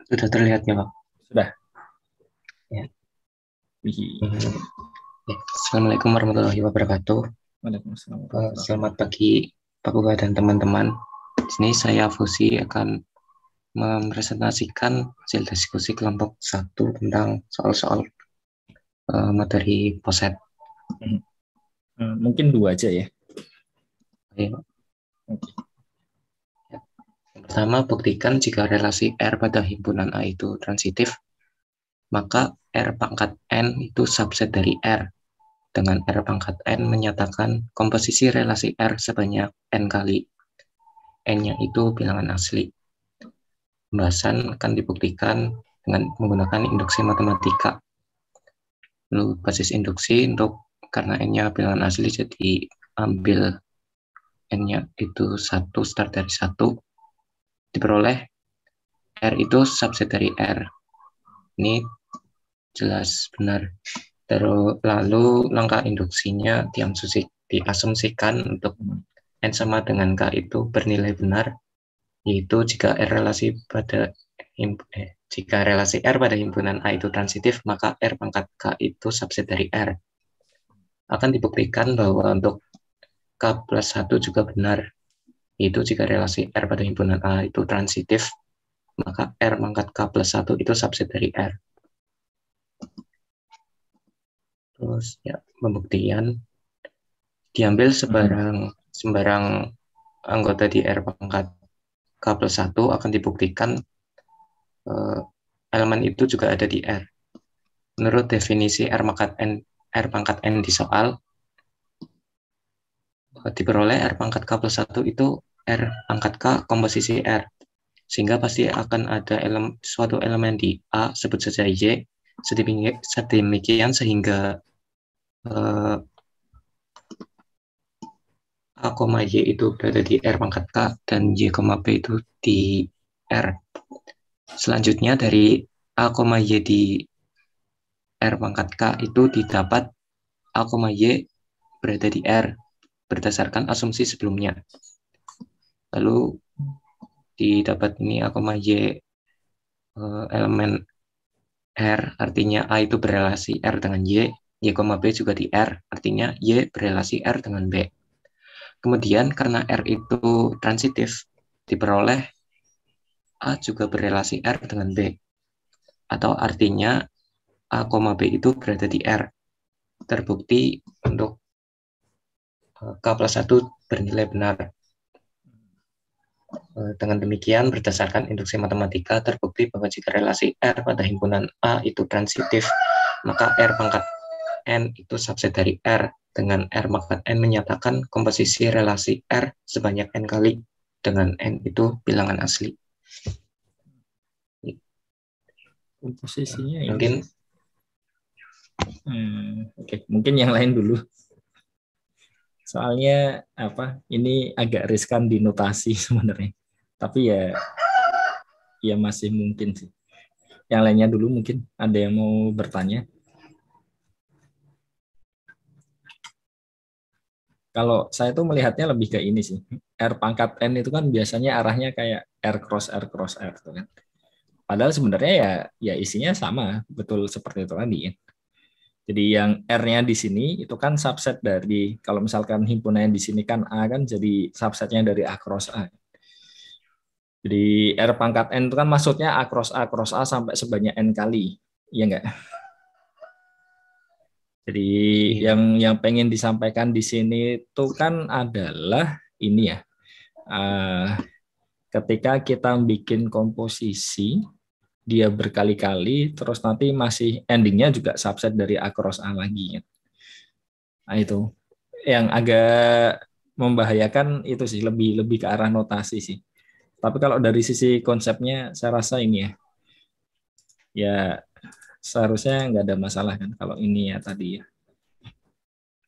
Sudah terlihat ya, Pak? Sudah. Ya. Wih. Hmm, ya. Assalamualaikum warahmatullahi wabarakatuh. Waalaikumsalam warahmatullahi Selamat wabarakatuh. pagi, Pak Kuba dan teman-teman. Di sini saya Fusi akan mempresentasikan hasil diskusi kelompok satu tentang soal-soal materi POSET. Mungkin dua aja ya. Oke, Pak. Oke. Ya. Yang pertama, buktikan jika relasi R pada himpunan A itu transitif, maka R pangkat N itu subset dari R. Dengan R pangkat N menyatakan komposisi relasi R sebanyak N kali. N-nya itu bilangan asli. Pembahasan akan dibuktikan dengan menggunakan induksi matematika. Lalu basis induksi untuk karena N-nya bilangan asli, jadi ambil N-nya itu 1, start dari 1, diperoleh R itu subset dari R. Ini jelas benar. Terus lalu langkah induksinya diasumsikan untuk N sama dengan K itu bernilai benar, yaitu jika relasi R pada himpunan A itu transitif, maka R pangkat K itu subset dari R. Akan dibuktikan bahwa untuk K plus 1 juga benar, yaitu jika relasi R pada himpunan A itu transitif, maka R pangkat K plus 1 itu subset dari R. Terus ya, pembuktian diambil sembarang anggota di R pangkat K plus 1 akan dibuktikan elemen itu juga ada di R. Menurut definisi R pangkat N di soal, diperoleh R pangkat K plus 1 itu R pangkat K komposisi R. Sehingga pasti akan ada suatu elemen di A, sebut saja Y, sedemikian sehingga A, Y itu berada di R pangkat K dan Y, B itu di R. Selanjutnya dari A, Y di R pangkat K itu didapat A, Y berada di R berdasarkan asumsi sebelumnya. Lalu didapat ini A, Y elemen R, artinya A itu berelasi R dengan Y B juga di R, artinya Y berelasi R dengan B. Kemudian karena R itu transitif, diperoleh A juga berelasi R dengan B. Atau artinya A, B itu berada di R. Terbukti untuk K plus 1 bernilai benar. Dengan demikian, berdasarkan induksi matematika, terbukti bahwa jika relasi R pada himpunan A itu transitif, maka R pangkat N itu subset dari R, dengan R pangkat N menyatakan komposisi relasi R sebanyak N kali, dengan N itu bilangan asli. Komposisinya ini. Mungkin Oke. Mungkin yang lain dulu. Soalnya ini agak riskan di notasi sebenarnya. Tapi ya masih mungkin sih. Yang lainnya dulu mungkin ada yang mau bertanya. Kalau saya tuh melihatnya lebih ke ini sih. R pangkat N itu kan biasanya arahnya kayak R cross R tuh kan. Padahal sebenarnya ya isinya sama, betul seperti itu tadi. Jadi yang R-nya di sini itu kan subset dari, kalau misalkan himpunannya di sini kan A kan jadi subsetnya dari A cross A. Jadi R pangkat N itu kan maksudnya A cross A sampai sebanyak N kali. Iya enggak? Jadi iya, yang pengen disampaikan di sini itu kan adalah ini ya. eh, Ketika kita bikin komposisi, dia berkali-kali, terus nanti masih endingnya juga subset dari A cross A lagi. Nah itu yang agak membahayakan itu sih, lebih lebih ke arah notasi sih. Tapi kalau dari sisi konsepnya, saya rasa ini ya seharusnya nggak ada masalah kan kalau ini ya tadi ya.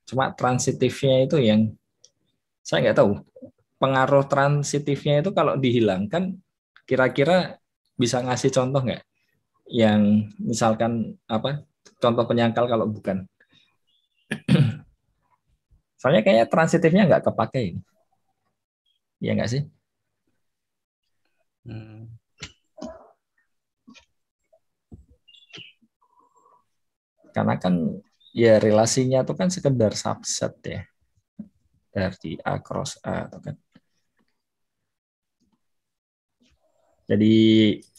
Cuma transitifnya itu yang saya nggak tahu. Pengaruh transitifnya itu kalau dihilangkan, kira-kira bisa ngasih contoh nggak? Yang misalkan contoh penyangkal kalau bukan. Soalnya kayaknya transitifnya nggak kepake ini. Iya nggak sih? hmm, Karena kan ya relasinya itu kan sekedar subset ya dari A cross A itu kan. Jadi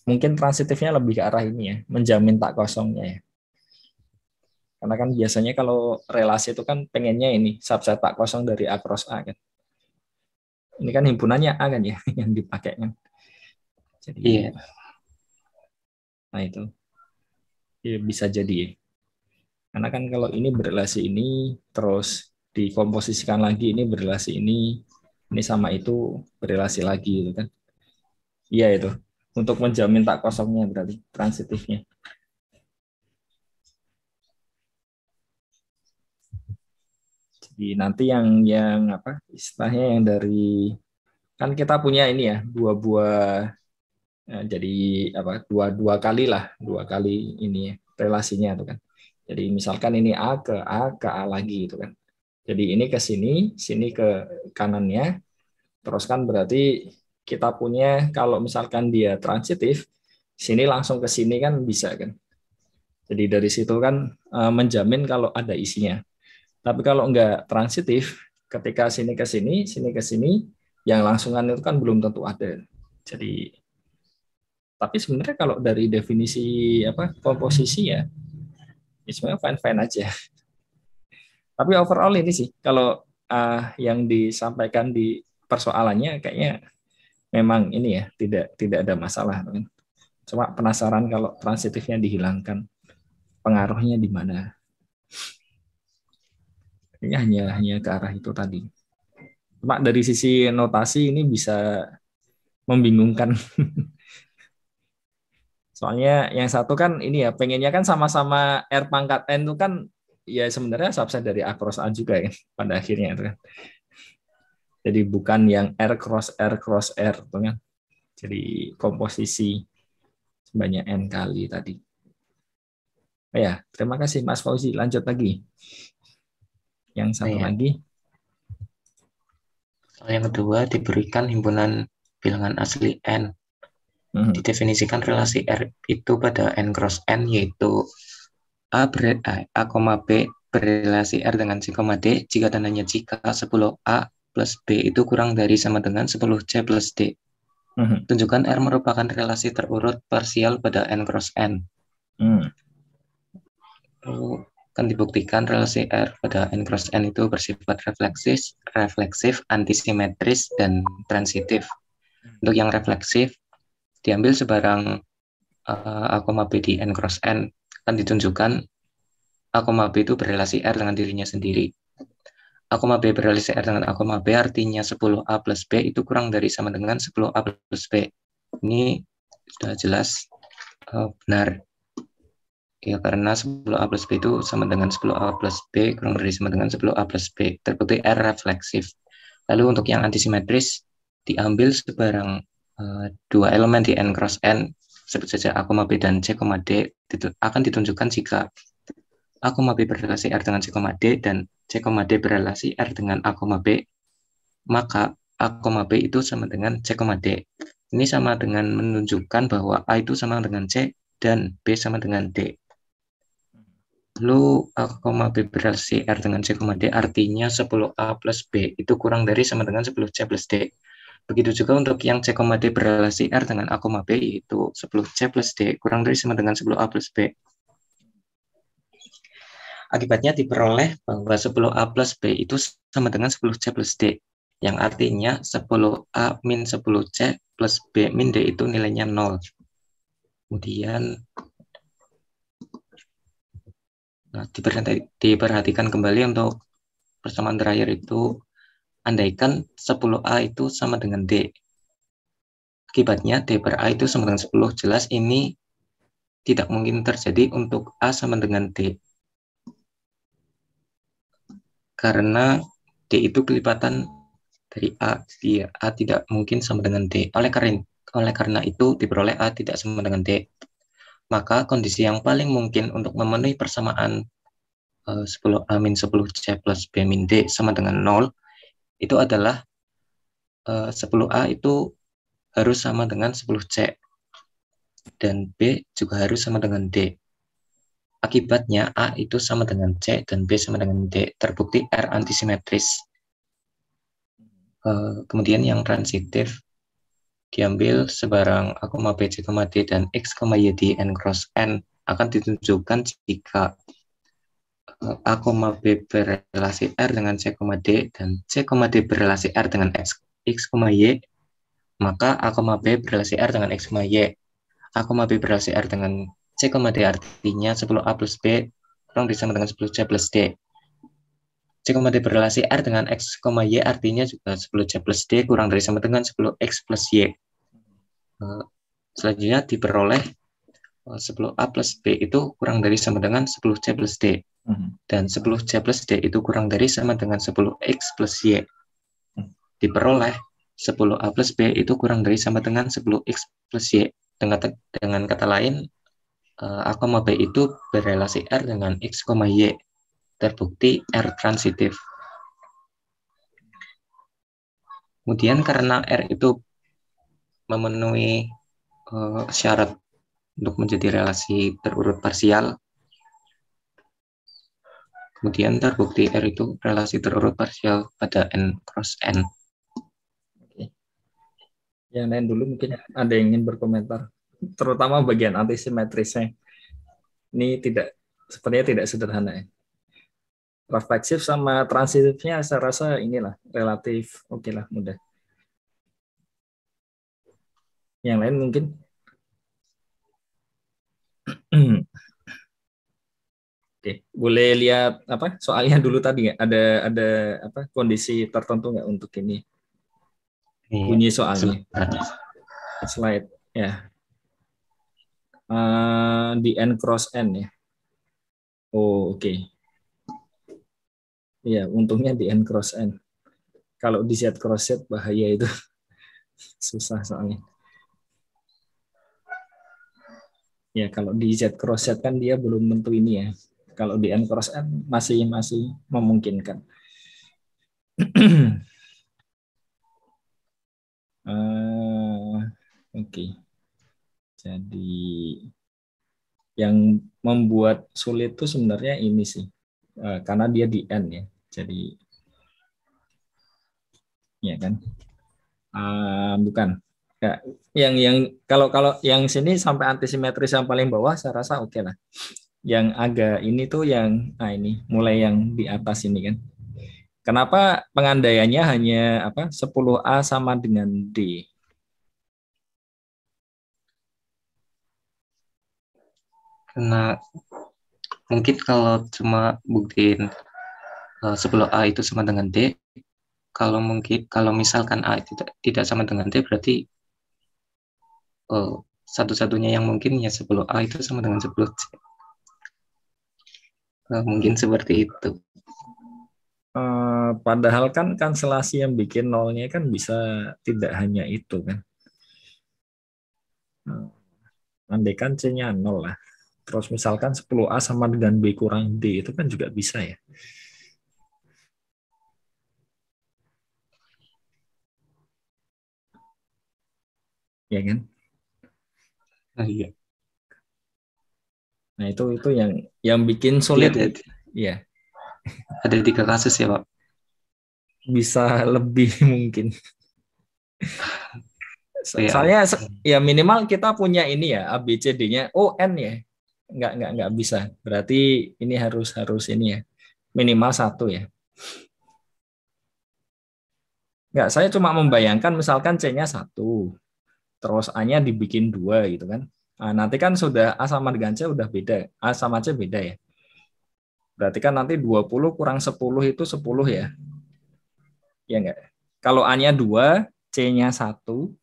mungkin transitifnya lebih ke arah ini ya, menjamin tak kosongnya ya. Karena kan biasanya kalau relasi itu kan pengennya ini subset tak kosong dari A cross A kan. Ini kan himpunannya A kan ya yang dipakai kan. Jadi Iya, nah itu ya, bisa jadi ya. Karena kan kalau ini berrelasi ini terus dikomposisikan lagi ini berrelasi ini sama itu berrelasi lagi gitu kan. Iya itu. Untuk menjamin tak kosongnya berarti transitifnya. Jadi nanti yang apa istilahnya yang dari kan kita punya ini ya dua buah jadi apa dua kali lah dua kali ini ya, relasinya itu kan. Jadi misalkan ini A ke A lagi itu kan. Jadi ini ke sini, sini ke kanannya, terus kan berarti kita punya kalau misalkan dia transitif, sini langsung ke sini kan bisa kan. Jadi dari situ kan menjamin kalau ada isinya. Tapi kalau enggak transitif, ketika sini ke sini, yang langsungan itu kan belum tentu ada. Jadi, tapi sebenarnya kalau dari definisi apa komposisi ya, ya sebenarnya fine-fine aja. Tapi overall ini sih, kalau yang disampaikan di persoalannya kayaknya memang ini ya tidak ada masalah. Cuma penasaran kalau transitifnya dihilangkan, pengaruhnya di mana? Kayaknya hanya ke arah itu tadi. Cuma dari sisi notasi ini bisa membingungkan. Soalnya yang satu kan ini ya, pengennya kan sama-sama R pangkat N itu kan ya sebenarnya subset dari A cross A juga ya pada akhirnya itu kan. Jadi bukan yang R cross R itu kan. Jadi komposisi sebanyak N kali tadi. Oh ya, terima kasih Mas Fauzi. Lanjut lagi. Yang oh satu ya. lagi. Soal yang kedua diberikan himpunan bilangan asli N. Mhm. Didefinisikan relasi R itu pada N cross N yaitu A, B berrelasi R dengan C, D jika dan hanya jika 10A plus B itu kurang dari sama dengan 10C plus D. Mhm. Tunjukkan R merupakan relasi terurut parsial pada N cross N. Mhm. Lalu akan dibuktikan relasi R pada N cross N itu bersifat refleksif, antisimetris, dan transitif. Untuk yang refleksif, diambil sebarang A, B di N cross N, akan ditunjukkan A, B itu berrelasi R dengan dirinya sendiri. A, B berrelasi R dengan A, B artinya 10A plus B itu kurang dari sama dengan 10A plus B. Ini sudah jelas benar. Ya, karena 10A plus B itu sama dengan 10A plus B kurang dari sama dengan 10A plus B. Terbukti R refleksif. Lalu untuk yang antisimetris, diambil sebarang dua elemen di N cross N, sebut saja A, B dan C, D, akan ditunjukkan jika A, B berrelasi R dengan C, D dan C, D berrelasi R dengan A, B, maka A, B itu sama dengan C, D. Ini sama dengan menunjukkan bahwa A itu sama dengan C dan B sama dengan D. Lalu A, B berrelasi R dengan C, D artinya 10A plus B itu kurang dari sama dengan 10C plus D. Begitu juga untuk yang C, D berrelasi R dengan A, B yaitu 10C plus D kurang dari sama dengan 10A plus B. Akibatnya diperoleh bahwa 10A plus B itu sama dengan 10C plus D, yang artinya 10A min 10C plus B min D itu nilainya 0. Kemudian diperhatikan kembali untuk persamaan terakhir itu, andaikan 10A itu sama dengan D. Akibatnya D per A itu sama dengan 10, jelas ini tidak mungkin terjadi untuk A sama dengan D. Karena D itu kelipatan dari A, A tidak mungkin sama dengan D. Oleh karena itu diperoleh A tidak sama dengan D. Maka kondisi yang paling mungkin untuk memenuhi persamaan 10A min 10C plus B min D sama dengan 0 itu adalah 10A itu harus sama dengan 10C dan B juga harus sama dengan D. Akibatnya A itu sama dengan C dan B sama dengan D. Terbukti R antisimetris. Kemudian yang transitif diambil sebarang A, B, C, D, dan X, Y di N cross N akan ditunjukkan jika A, B berrelasi R dengan C, D, dan C, D berrelasi R dengan X, Y, maka A, B berrelasi R dengan X, Y. A, B berrelasi R dengan C, D artinya 10A plus B kurang dari sama dengan 10C plus D. C, D berrelasi R dengan X, Y artinya juga 10C plus D kurang dari sama dengan 10X plus Y. Selanjutnya diperoleh 10A plus B itu kurang dari sama dengan 10C plus D. Dan 10C plus D itu kurang dari sama dengan 10X plus Y. Diperoleh 10A plus B itu kurang dari sama dengan 10X plus Y. Dengan kata lain, A, B itu berrelasi R dengan X, Y. Terbukti R transitif. Kemudian karena R itu memenuhi syarat untuk menjadi relasi terurut parsial, kemudian terbukti R itu relasi terurut parsial pada N cross N. Oke. Yang lain dulu mungkin ada yang ingin berkomentar, terutama bagian antisimetrisnya. Ini sepertinya tidak sederhana ya. Refleksif sama transitifnya saya rasa inilah relatif oke lah, mudah. Yang lain mungkin. Oke, boleh lihat apa soalnya dulu tadi nggak ada apa kondisi tertentu nggak untuk ini bunyi soalnya slide ya. Di N cross N ya. Oh oke. Iya, untungnya di N cross N. Kalau di Z cross Z bahaya itu susah soalnya. Ya kalau di Z cross Z kan dia belum tentu ini ya. Kalau di N cross N masih memungkinkan. Oke. Jadi yang membuat sulit itu sebenarnya ini sih. Karena dia di N ya. Jadi ya kan. Bukan. Ya, yang kalau yang sini sampai antisimetris yang paling bawah saya rasa oke lah. Yang agak ini tuh yang ini mulai yang di atas ini kan. Kenapa pengandaiannya hanya 10A sama dengan D? Karena mungkin kalau cuma buktiin 10A itu sama dengan D, kalau misalkan A tidak sama dengan D, berarti satu-satunya yang mungkin ya 10A itu sama dengan 10C. Mungkin seperti itu. Padahal kan kanselasi yang bikin nolnya kan bisa tidak hanya itu kan. Andai kan C-nya 0 lah. Terus misalkan 10A sama dengan B kurang D, itu kan juga bisa ya. Ya kan? Iya. Nah, itu yang bikin sulit. Ya. Ada 3 kasus ya, Pak? Bisa lebih mungkin. Soalnya ya minimal kita punya ini ya, A, B, C, D-nya. Oh, N ya. Enggak bisa. Berarti ini harus ini ya. Minimal 1 ya. Enggak, saya cuma membayangkan misalkan C-nya 1. Terus A-nya dibikin 2 gitu kan. Nah, nanti kan sudah A sama dengan C udah beda. A sama C beda ya. Berarti kan nanti 20 kurang 10 itu 10 ya. Ya enggak? Kalau A-nya 2, C-nya 1,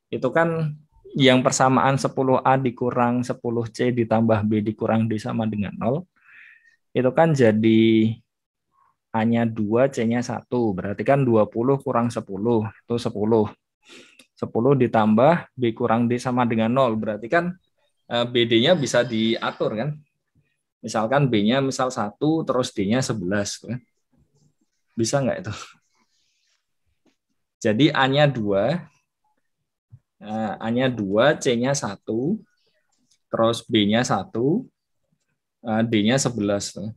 itu kan yang persamaan 10A dikurang 10C ditambah B dikurang D sama dengan 0. Itu kan jadi A-nya 2, C-nya 1. Berarti kan 20 kurang 10, itu 10. 10 ditambah B kurang D sama dengan 0. Berarti kan BD-nya bisa diatur kan. Misalkan B-nya misal 1, terus D-nya 11. Bisa nggak itu? Jadi A-nya 2, A-nya 2, C-nya 1, terus B-nya 1, D-nya 11 tuh.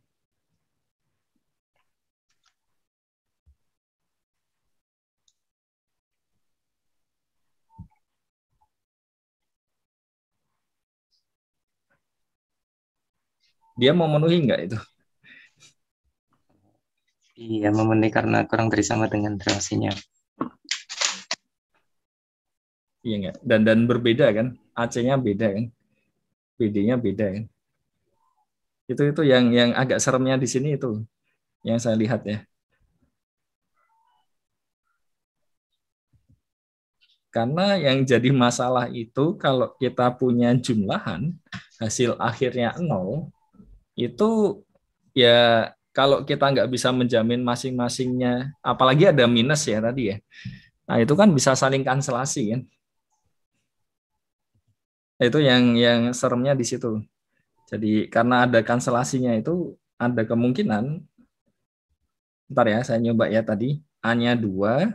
Dia memenuhi nggak itu? Iya, memenuhi karena kurang dari sama dengan relasinya. Iya nggak? Dan berbeda kan? AC-nya beda kan? BD-nya beda kan? Itu yang agak seremnya di sini itu yang saya lihat ya. Karena yang jadi masalah itu kalau kita punya jumlahan hasil akhirnya 0, itu ya kalau kita nggak bisa menjamin masing-masingnya, apalagi ada minus ya tadi ya. Nah itu kan bisa saling kanselasi kan. Itu yang seremnya di situ. Jadi karena ada kanselasinya itu ada kemungkinan, ntar ya saya nyoba ya tadi, A-nya 2,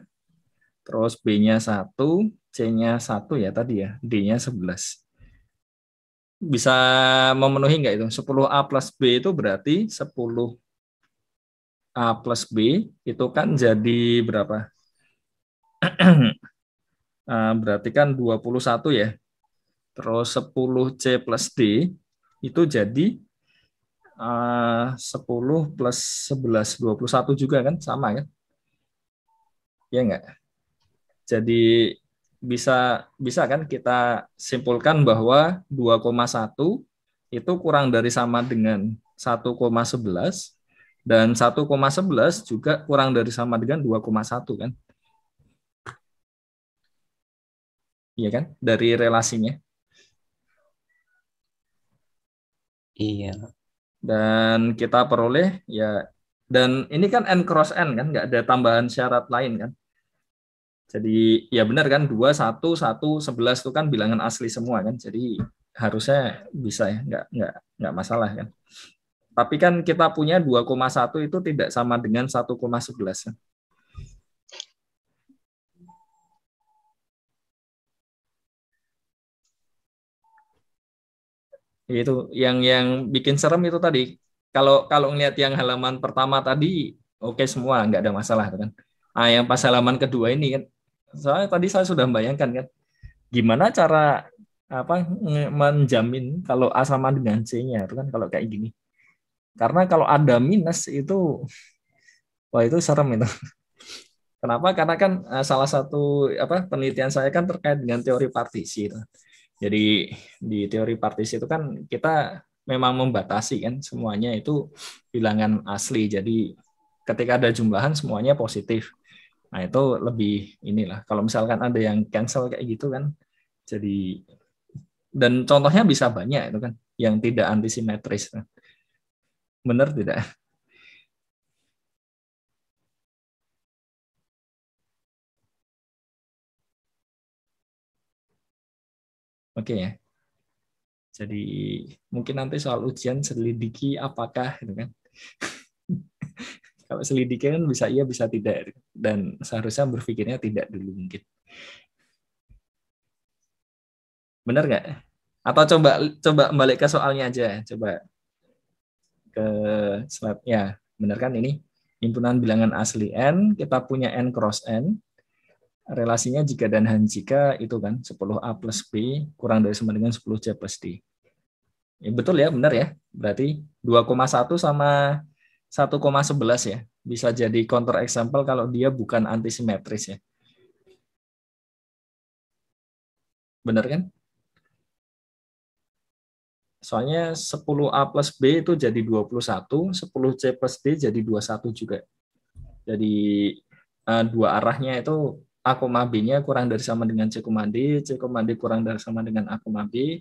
terus B-nya 1, C-nya 1 ya tadi ya, D-nya 11. Bisa memenuhi nggak itu? 10A plus B itu berarti 10A plus B itu kan jadi berapa? Berarti kan 21 ya. Terus 10C plus D itu jadi 10 plus 11, 21 juga kan? Sama kan? Ya nggak? Jadi bisa bisa kan kita simpulkan bahwa 2,1 itu kurang dari sama dengan 1,11 dan 1,11 juga kurang dari sama dengan 2,1 kan? Iya kan? Dari relasinya. Iya, Dan kita peroleh ya, dan ini kan n cross n kan, nggak ada tambahan syarat lain kan. Jadi ya benar kan, 2, 1, 1, 11 itu kan bilangan asli semua kan. Jadi harusnya bisa ya, nggak masalah kan. Tapi kan kita punya 2,1 itu tidak sama dengan 1,11 kan. Itu yang bikin serem itu tadi. Kalau kalau ngelihat yang halaman pertama tadi, oke semua, nggak ada masalah kan. Ah, yang pas halaman kedua ini kan, soalnya tadi saya sudah membayangkan kan, gimana cara apa menjamin kalau A sama dengan C-nya itu kan kalau kayak gini. Karena kalau ada minus itu, wah itu serem itu. Kenapa? Karena kan salah satu apa penelitian saya kan terkait dengan teori partisi itu. Jadi di teori partisi itu kan kita memang membatasi kan semuanya itu bilangan asli. Jadi ketika ada jumlahan semuanya positif. Nah, itu lebih inilah. Kalau misalkan ada yang cancel kayak gitu kan, jadi dan contohnya bisa banyak itu kan yang tidak antisimetris. Benar tidak? Oke ya. Jadi mungkin nanti soal ujian selidiki apakah itu kan. Kalau selidiki kan bisa iya bisa tidak, dan seharusnya berpikirnya tidak dulu mungkin. Benar nggak? Atau coba coba balik ke soalnya aja, coba ke slide-nya. Benar kan ini? Himpunan bilangan asli n, kita punya n cross n. Relasinya jika dan hanya jika itu kan 10A plus B kurang dari sama dengan 10C plus D. Ya, betul ya, benar ya. Berarti 2,1 sama 1,11 ya. Bisa jadi counter example kalau dia bukan antisimetris ya. Benar kan? Soalnya 10A plus B itu jadi 21, 10C plus D jadi 21 juga. Jadi dua arahnya itu A, B-nya kurang dari sama dengan C, D, C, D kurang dari sama dengan A, B,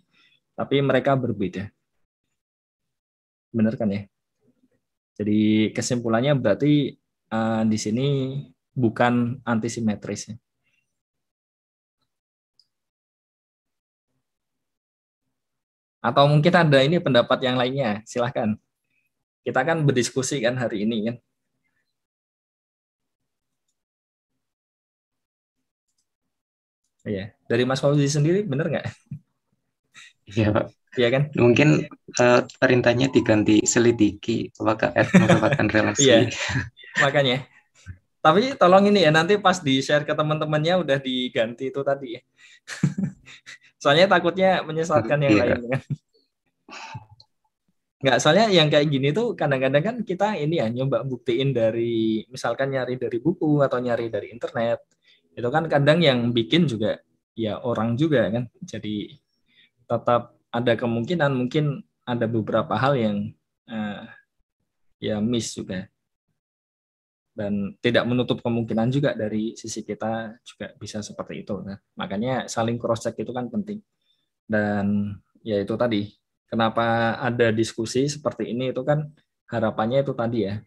tapi mereka berbeda. Benar kan ya? Jadi kesimpulannya berarti di sini bukan antisimetris. Atau mungkin ada ini pendapat yang lainnya, silahkan. Kita kan berdiskusi kan hari ini kan. Iya. Dari Mas Fauzi sendiri benar nggak? iya Pak. Iya kan? Mungkin perintahnya diganti selidiki apakah R merupakan relasi. Iya, makanya. Tapi tolong ini ya, nanti pas di-share ke teman-temannya udah diganti itu tadi ya. Soalnya takutnya menyesatkan yang Iya. lain kan. Nggak, soalnya yang kayak gini tuh kadang-kadang kan kita ini ya nyoba buktiin dari misalkan nyari dari buku atau nyari dari internet. Itu kan kadang yang bikin juga ya orang juga kan. Jadi tetap ada kemungkinan mungkin ada beberapa hal yang eh, ya miss juga, dan tidak menutup kemungkinan juga dari sisi kita juga bisa seperti itu. Nah, makanya saling cross check itu kan penting. Dan ya itu tadi, kenapa ada diskusi seperti ini itu kan harapannya itu tadi ya.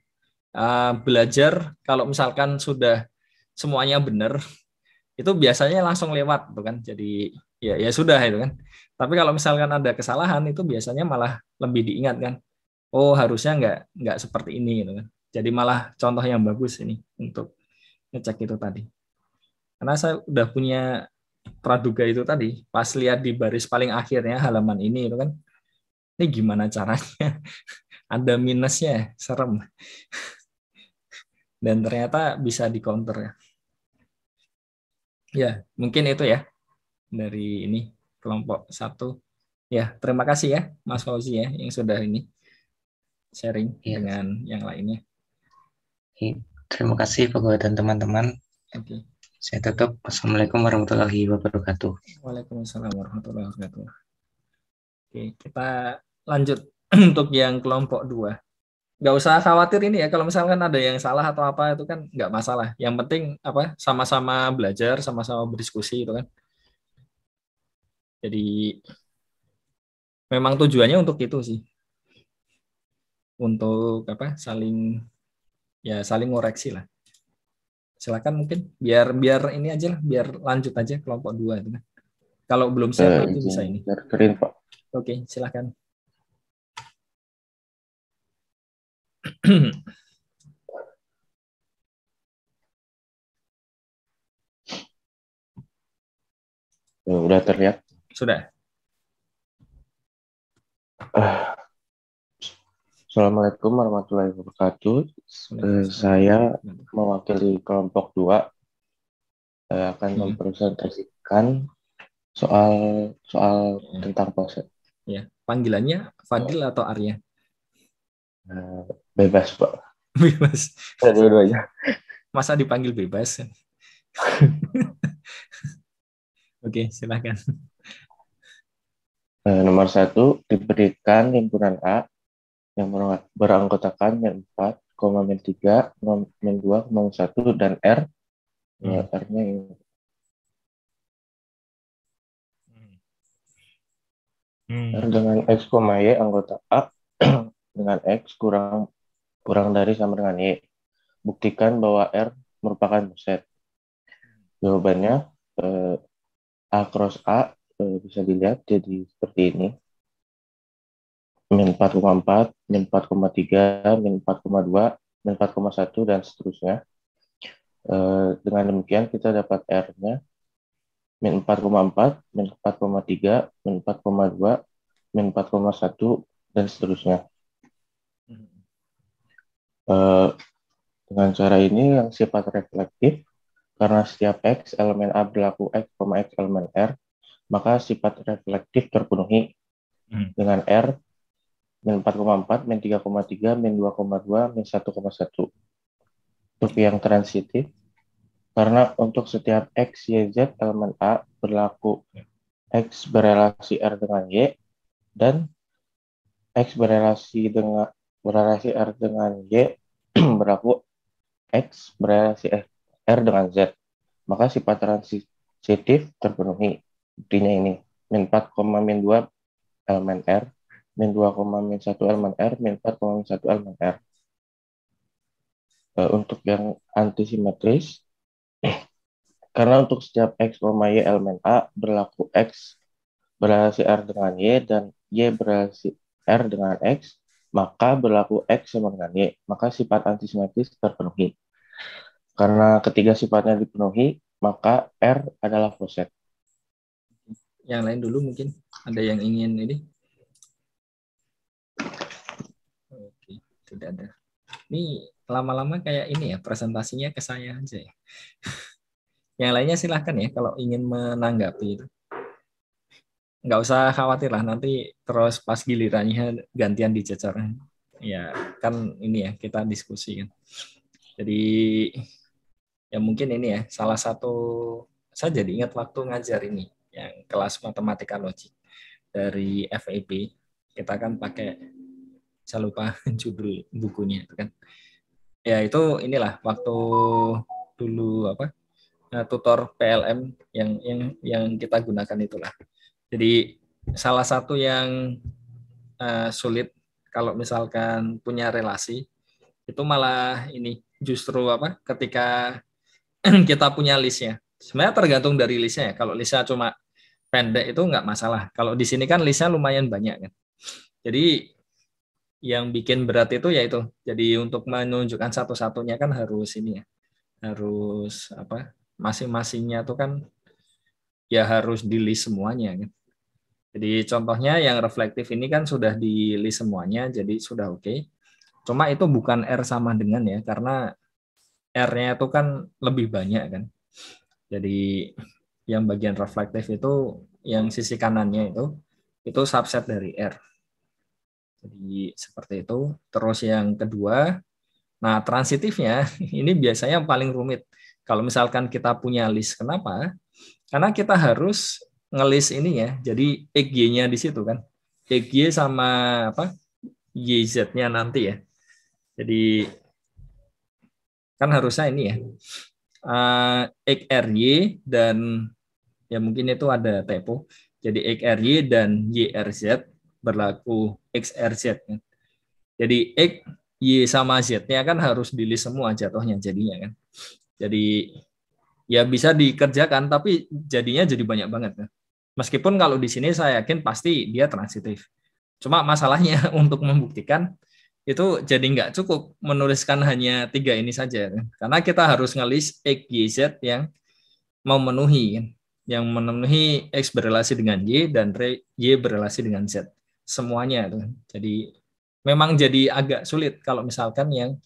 Belajar kalau misalkan sudah semuanya benar, itu biasanya langsung lewat tuh kan. Jadi ya sudah itu kan. Tapi kalau misalkan ada kesalahan itu biasanya malah lebih diingat kan. Oh, harusnya nggak seperti ini gitu kan. Jadi malah contoh yang bagus ini untuk ngecek itu tadi. Karena saya udah punya praduga itu tadi, pas lihat di baris paling akhirnya halaman ini itu kan, ini gimana caranya? Ada minusnya, serem. Dan ternyata bisa di counter ya. Ya, mungkin itu ya dari ini kelompok satu. Ya, terima kasih ya Mas Fauzi ya yang sudah ini sharing Iya. dengan yang lainnya. Terima kasih Bapak dan teman-teman. Oke. Saya tutup. Wassalamualaikum warahmatullahi wabarakatuh. Waalaikumsalam warahmatullahi wabarakatuh. Oke, kita lanjut untuk yang kelompok 2. Nggak usah khawatir ini ya, kalau misalkan ada yang salah atau apa itu kan nggak masalah. Yang penting apa, sama-sama belajar, sama-sama berdiskusi itu kan. Jadi memang tujuannya untuk itu sih, untuk apa, saling ngoreksi lah. Silakan mungkin biar biar ini aja lah, biar lanjut aja kelompok 2 itu kan. Kalau belum siap nanti bisa ini. Keren, Pak. Oke, silakan. Udah terlihat? Sudah. Assalamualaikum warahmatullahi wabarakatuh. Saya mewakili kelompok 2 akan mempresentasikan soal tentang proses. Ya, panggilannya Fadil atau Arya? Bebas, Pak. Bebas. Dua-duanya. Masa dipanggil bebas? Oke, silakan. Nomor 1, diberikan himpunan A yang beranggotakan min 4, min 3, min 2, min 1, dan R. R-nya ini. R dengan X, Y anggota A dengan X kurang dari sama dengan Y. Buktikan bahwa R merupakan set. Jawabannya A cross A bisa dilihat jadi seperti ini. Min 4,4, min 4,3, min 4,2, min 4,1, dan seterusnya. Dengan demikian kita dapat R-nya min 4,4, min 4,3, min 4,2, min 4,1, dan seterusnya. Dengan cara ini yang sifat reflektif, karena setiap X elemen A berlaku X, X elemen R, maka sifat reflektif terpenuhi dengan R min 4,4, min 3,3, min 2,2, min 1,1. Untuk yang transitif, karena untuk setiap X, Y, Z elemen A berlaku X berelasi R dengan Y, dan X berelasi R dengan Y berlaku X berelasi R dengan Z, maka sifat transitif terpenuhi. Buktinya ini, min 4, min 2 elemen R, min 2, min 1 elemen R, min 4, min 1 elemen R. Untuk yang antisimetris, karena untuk setiap X, Y elemen A berlaku X berelasi R dengan Y dan Y berelasi R dengan X, maka berlaku X sama dengan Y, maka sifat antisimetris terpenuhi. Karena ketiga sifatnya dipenuhi, maka R adalah poset. Yang lain dulu mungkin ada yang ingin ini tidak ada. Ini lama-lama kayak ini ya, presentasinya ke saya aja ya. Yang lainnya silahkan ya kalau ingin menanggapi itu. Nggak usah khawatir lah, nanti terus pas gilirannya gantian dicecer. Ya kan ini ya, kita diskusi kan. Jadi ya mungkin ini ya, salah satu, saya jadi ingat waktu ngajar ini, yang kelas matematika logik dari FEB, kita kan pakai, saya lupa judul bukunya itu kan. Ya itu inilah waktu dulu apa, tutor PLM yang kita gunakan itulah. Jadi salah satu yang sulit kalau misalkan punya relasi itu malah ini justru apa, ketika kita punya listnya. Sebenarnya tergantung dari listnya ya. Kalau listnya cuma pendek itu nggak masalah. Kalau di sini kan listnya lumayan banyak kan. Jadi yang bikin berat itu yaitu, jadi untuk menunjukkan satu-satunya kan harus ini ya, harus apa, masing-masingnya tuh kan ya harus di list semuanya kan. Jadi contohnya yang reflektif ini kan sudah di list semuanya, jadi sudah oke. Cuma itu bukan R sama dengan ya, karena R-nya itu kan lebih banyak kan. Jadi yang bagian reflektif itu, yang sisi kanannya itu subset dari R. Jadi seperti itu. Terus yang kedua, nah transitifnya ini biasanya paling rumit. Kalau misalkan kita punya list, kenapa? Karena kita harus ngelis ini ya. Jadi XY-nya di situ kan. XY sama apa? YZ-nya nanti ya. Jadi kan harusnya ini ya. XRY dan ya mungkin itu ada typo. Jadi XRY dan YRZ berlaku XRZ kan. Jadi X, Y sama Z-nya kan harus di list semua jatuhnya jadinya kan. Jadi ya bisa dikerjakan tapi jadinya jadi banyak banget kan. Meskipun kalau di sini saya yakin pasti dia transitif. Cuma masalahnya untuk membuktikan itu jadi nggak cukup menuliskan hanya 3 ini saja kan. Karena kita harus ngelis X, Y, Z yang memenuhi kan. Yang memenuhi X berrelasi dengan Y dan Y berrelasi dengan Z. Semuanya itu. Jadi memang jadi agak sulit kalau misalkan yang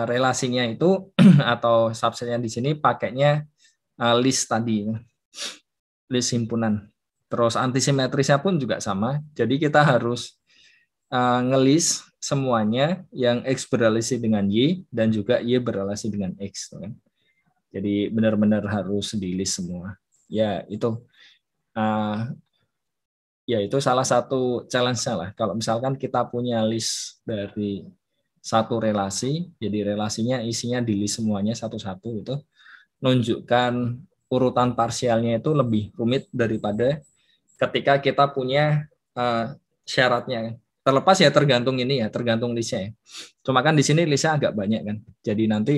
relasinya itu atau subsetnya di sini pakainya list tadi, list himpunan. Terus antisimetrisnya pun juga sama. Jadi kita harus ngelis semuanya yang X berrelasi dengan Y dan juga Y berrelasi dengan X. Jadi benar-benar harus di list semua. Ya itu salah satu challenge-nya lah. Kalau misalkan kita punya list dari satu relasi, jadi relasinya isinya di list semuanya satu-satu, itu nunjukkan urutan parsialnya itu lebih rumit daripada ketika kita punya syaratnya. Terlepas ya tergantung ini ya, tergantung listnya ya. Cuma kan di sini listnya agak banyak kan. Jadi nanti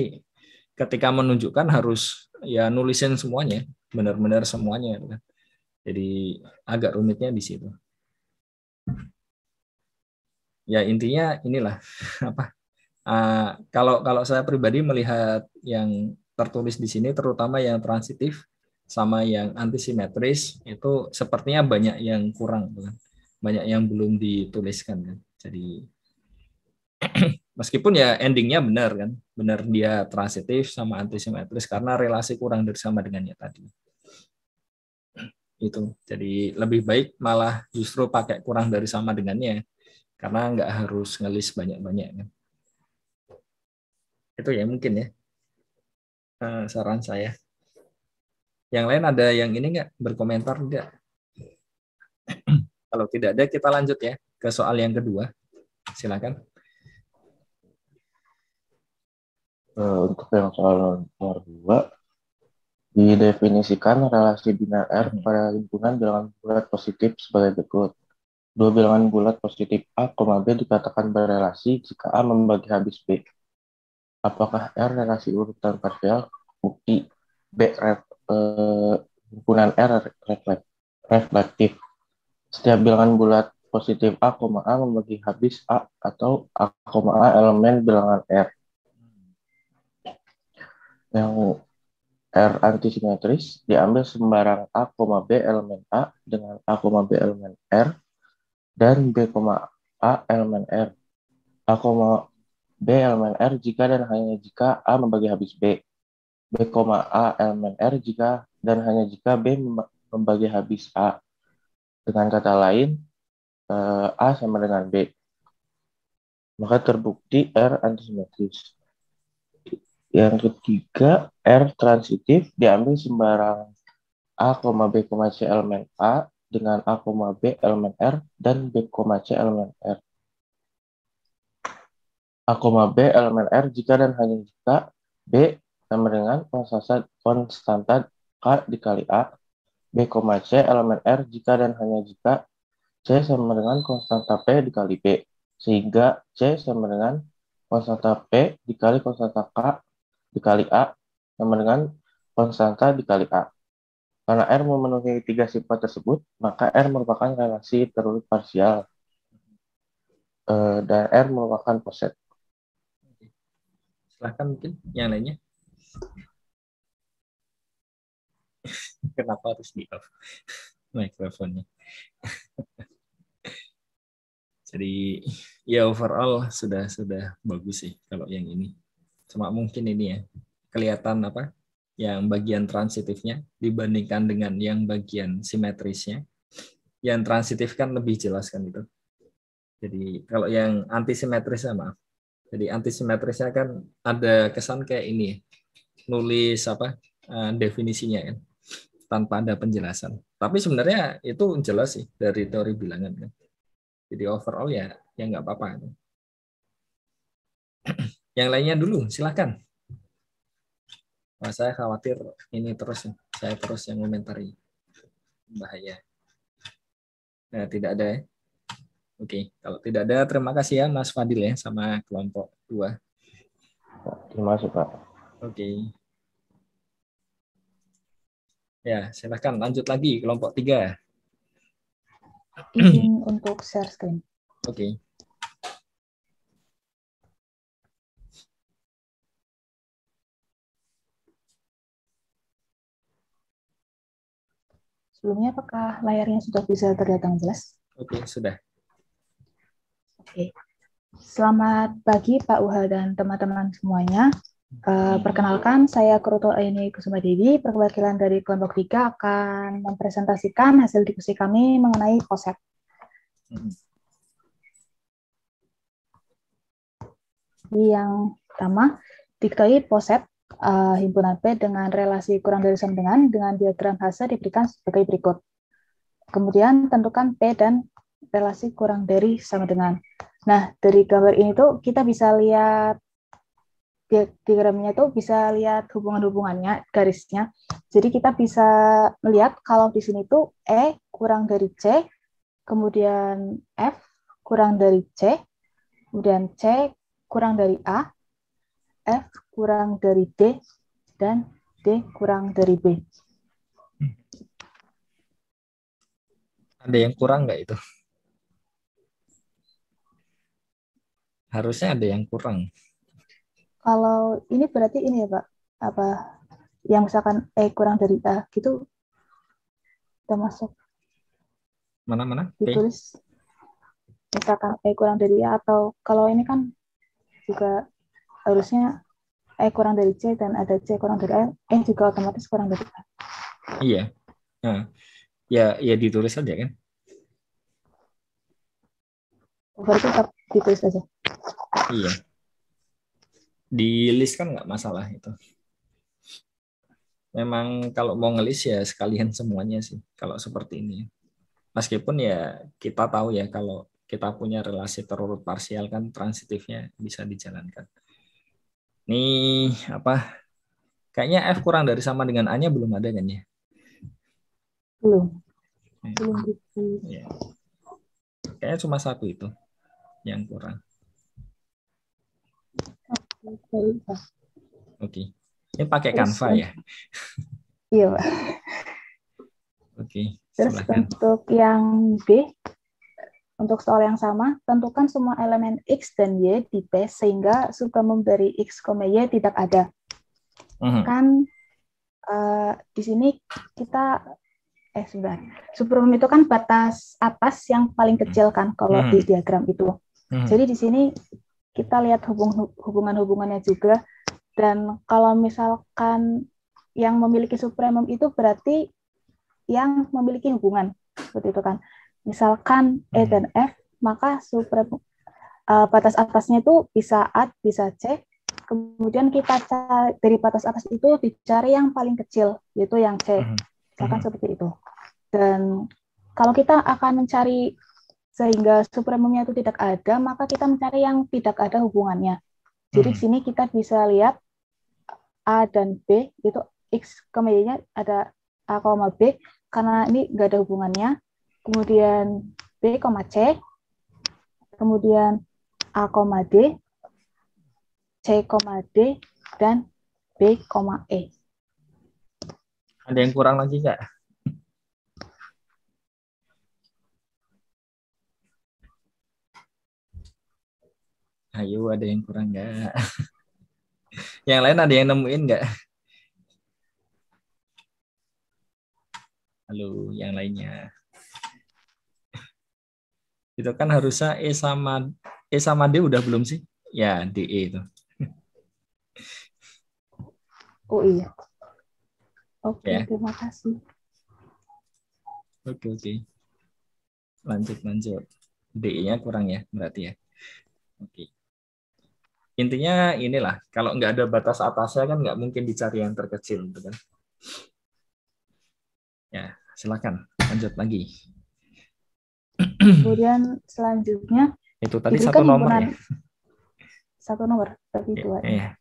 ketika menunjukkan harus ya nulisin semuanya, benar-benar semuanya kan. Jadi agak rumitnya di situ. Ya intinya inilah apa? Kalau saya pribadi melihat yang tertulis di sini, terutama yang transitif sama yang antisimetris, itu sepertinya banyak yang kurang, kan? Banyak yang belum dituliskan kan. Jadi meskipun ya endingnya benar kan, benar dia transitif sama antisimetris karena relasi kurang dari sama dengannya tadi. Itu jadi lebih baik malah justru pakai kurang dari sama dengannya karena nggak harus ngelis banyak-banyak kan. Itu ya mungkin ya saran saya. Yang lain ada yang ini nggak berkomentar nggak? Kalau tidak ada kita lanjut ya ke soal yang kedua. Silakan. Untuk yang soal nomor 2, didefinisikan relasi biner R pada himpunan bilangan bulat positif sebagai berikut. 2 bilangan bulat positif A, B dikatakan berrelasi jika A membagi habis B. Apakah R relasi urutan parsial? Bukti B himpunan R reflektif. Setiap bilangan bulat positif A, membagi habis A atau A, elemen bilangan R. Yang R antisimetris diambil sembarang A, B elemen A dengan A, B elemen R dan B, A elemen R. A, B elemen R jika dan hanya jika A membagi habis B. B, A elemen R jika dan hanya jika B membagi habis A. Dengan kata lain, A sama dengan B. Maka terbukti R antisimetris. Yang ketiga, R transitif diambil sembarang A, B, C elemen A dengan A, B elemen R dan B, C elemen R. A, B elemen R jika dan hanya jika B sama dengan konstanta K dikali A, B, C elemen R jika dan hanya jika C sama dengan konstanta P dikali B, sehingga C sama dengan konstanta P dikali konstanta K dikali A sama dengan konstanta dikali A. Karena R memenuhi tiga sifat tersebut, maka R merupakan relasi terurut parsial dan R merupakan poset. Silahkan mungkin yang lainnya. Kenapa harus di off mikrofonnya? Jadi ya overall sudah bagus sih kalau yang ini. Cuma mungkin ini ya kelihatan apa yang bagian transitifnya dibandingkan dengan yang bagian simetrisnya. Yang transitif kan lebih jelas kan itu. Jadi kalau yang antisimetrisnya maaf. Jadi antisimetrisnya kan ada kesan kayak ini ya. Nulis apa definisinya kan tanpa ada penjelasan. Tapi sebenarnya itu jelas sih dari teori bilangan kan. Jadi overall ya nggak apa-apa. Yang lainnya dulu, silakan. Nah, saya khawatir ini terus, saya terus yang komentari. Bahaya. Nah, tidak ada ya? Oke, kalau tidak ada, terima kasih ya Mas Fadil ya, sama kelompok 2. Terima kasih, Pak. Oke. Ya, silakan lanjut lagi, kelompok 3. Izin untuk share screen. Oke. Sebelumnya apakah layarnya sudah bisa terlihat dengan jelas? Oke, sudah. Oke. Selamat pagi Pak Uha dan teman-teman semuanya. Perkenalkan, saya Kuruto Aini Kusuma Dewi, perwakilan dari kelompok 3 akan mempresentasikan hasil diskusi kami mengenai poset. Yang pertama, diketahui poset himpunan P dengan relasi kurang dari sama dengan diagram fase diberikan sebagai berikut. Kemudian tentukan P dan relasi kurang dari sama dengan. Nah, dari gambar ini tuh kita bisa lihat diagramnya tuh bisa lihat hubungan-hubungannya, garisnya. Jadi kita bisa melihat kalau di sini tuh E kurang dari C, kemudian F kurang dari C, kemudian C kurang dari A, F kurang dari D, dan D kurang dari B. Ada yang kurang nggak itu? Harusnya ada yang kurang. Kalau ini berarti ini ya Pak, apa yang misalkan E kurang dari A gitu udah masuk. Mana? Ditulis misalkan E kurang dari A, atau kalau ini kan juga harusnya E kurang dari C dan ada C kurang dari A, E juga otomatis kurang dari A. Iya. Nah, ya ditulis aja kan. Berarti tetap ditulis aja. Iya. Di list kan nggak masalah itu. Memang kalau mau ngelis ya sekalian semuanya sih kalau seperti ini. Meskipun ya kita tahu ya kalau kita punya relasi terurut parsial kan transitifnya bisa dijalankan. Nih apa? Kayaknya F kurang dari sama dengan A-nya belum ada kan ya? Belum. Ya. Kayaknya cuma satu itu yang kurang. Oke. Ini pakai Canva ya? Iya, Pak. Oke. Terus Silakan. untuk yang B, untuk soal yang sama, tentukan semua elemen X dan Y di P sehingga supremum dari X, Y tidak ada. Kan di sini kita sebentar. Supremum itu kan batas atas yang paling kecil kan kalau di diagram itu. Jadi di sini kita lihat hubungan-hubungannya juga. Dan kalau misalkan yang memiliki supremum itu berarti yang memiliki hubungan, seperti itu kan. Misalkan E dan F, maka supremum batas atasnya itu bisa A, bisa C. Kemudian kita cari, dari batas atas itu dicari yang paling kecil, yaitu yang C. Misalkan seperti itu. Dan kalau kita akan mencari sehingga supremumnya itu tidak ada, maka kita mencari yang tidak ada hubungannya. Jadi di sini kita bisa lihat A dan B, itu X kemudiannya ada A, B, karena ini nggak ada hubungannya. Kemudian B, C, kemudian A, D, C, D, dan B, E. Ada yang kurang lagi nggak? Ayo, ada yang kurang nggak? Yang lain ada yang nemuin nggak? Halo, yang lainnya. Itu kan harusnya E sama D udah belum sih? Ya, DE itu. Oh iya. Oke, Ya. terima kasih. Oke. Lanjut. DE-nya kurang ya, berarti ya. Oke. Intinya inilah, kalau nggak ada batas atasnya kan nggak mungkin dicari yang terkecil, gitu kan? Ya, silakan lanjut lagi. Kemudian selanjutnya Itu tadi diberikan satu nomor ya? Satu nomor, tapi dua. Ya.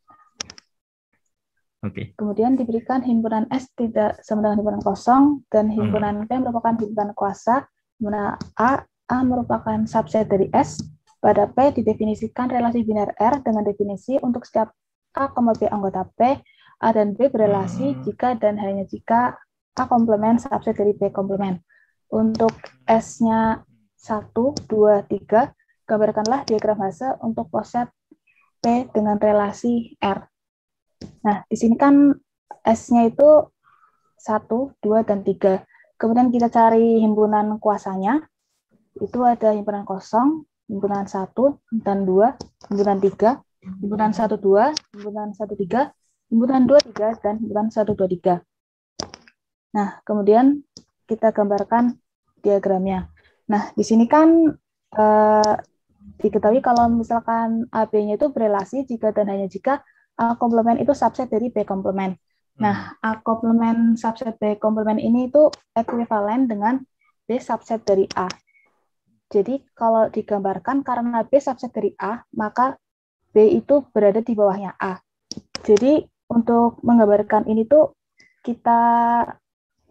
Oke. Kemudian diberikan himpunan S tidak sama dengan himpunan kosong, dan himpunan P merupakan himpunan kuasa, di mana A merupakan subset dari S. Pada P didefinisikan relasi biner R dengan definisi untuk setiap A, B anggota P, A dan B berelasi jika dan hanya jika A komplement subset dari B komplement. Untuk S-nya 1, 2, 3, gambarkanlah diagram fase untuk poset P dengan relasi R. Nah, di sini kan S-nya itu 1, 2, dan 3. Kemudian kita cari himpunan kuasanya. Itu ada himpunan kosong, himpunan 1, himpunan 2, himpunan 3, himpunan 1, 2, himpunan 1, 3, himpunan 2, 3, dan himpunan 1, 2, 3. Nah, kemudian kita gambarkan diagramnya. Nah, di sini kan diketahui kalau misalkan AB-nya itu berelasi jika dan hanya jika A komplement itu subset dari B komplement. Nah, A komplement subset B komplement ini itu ekuivalen dengan B subset dari A. Jadi kalau digambarkan karena B subset dari A, maka B itu berada di bawahnya A. Jadi untuk menggambarkan ini tuh kita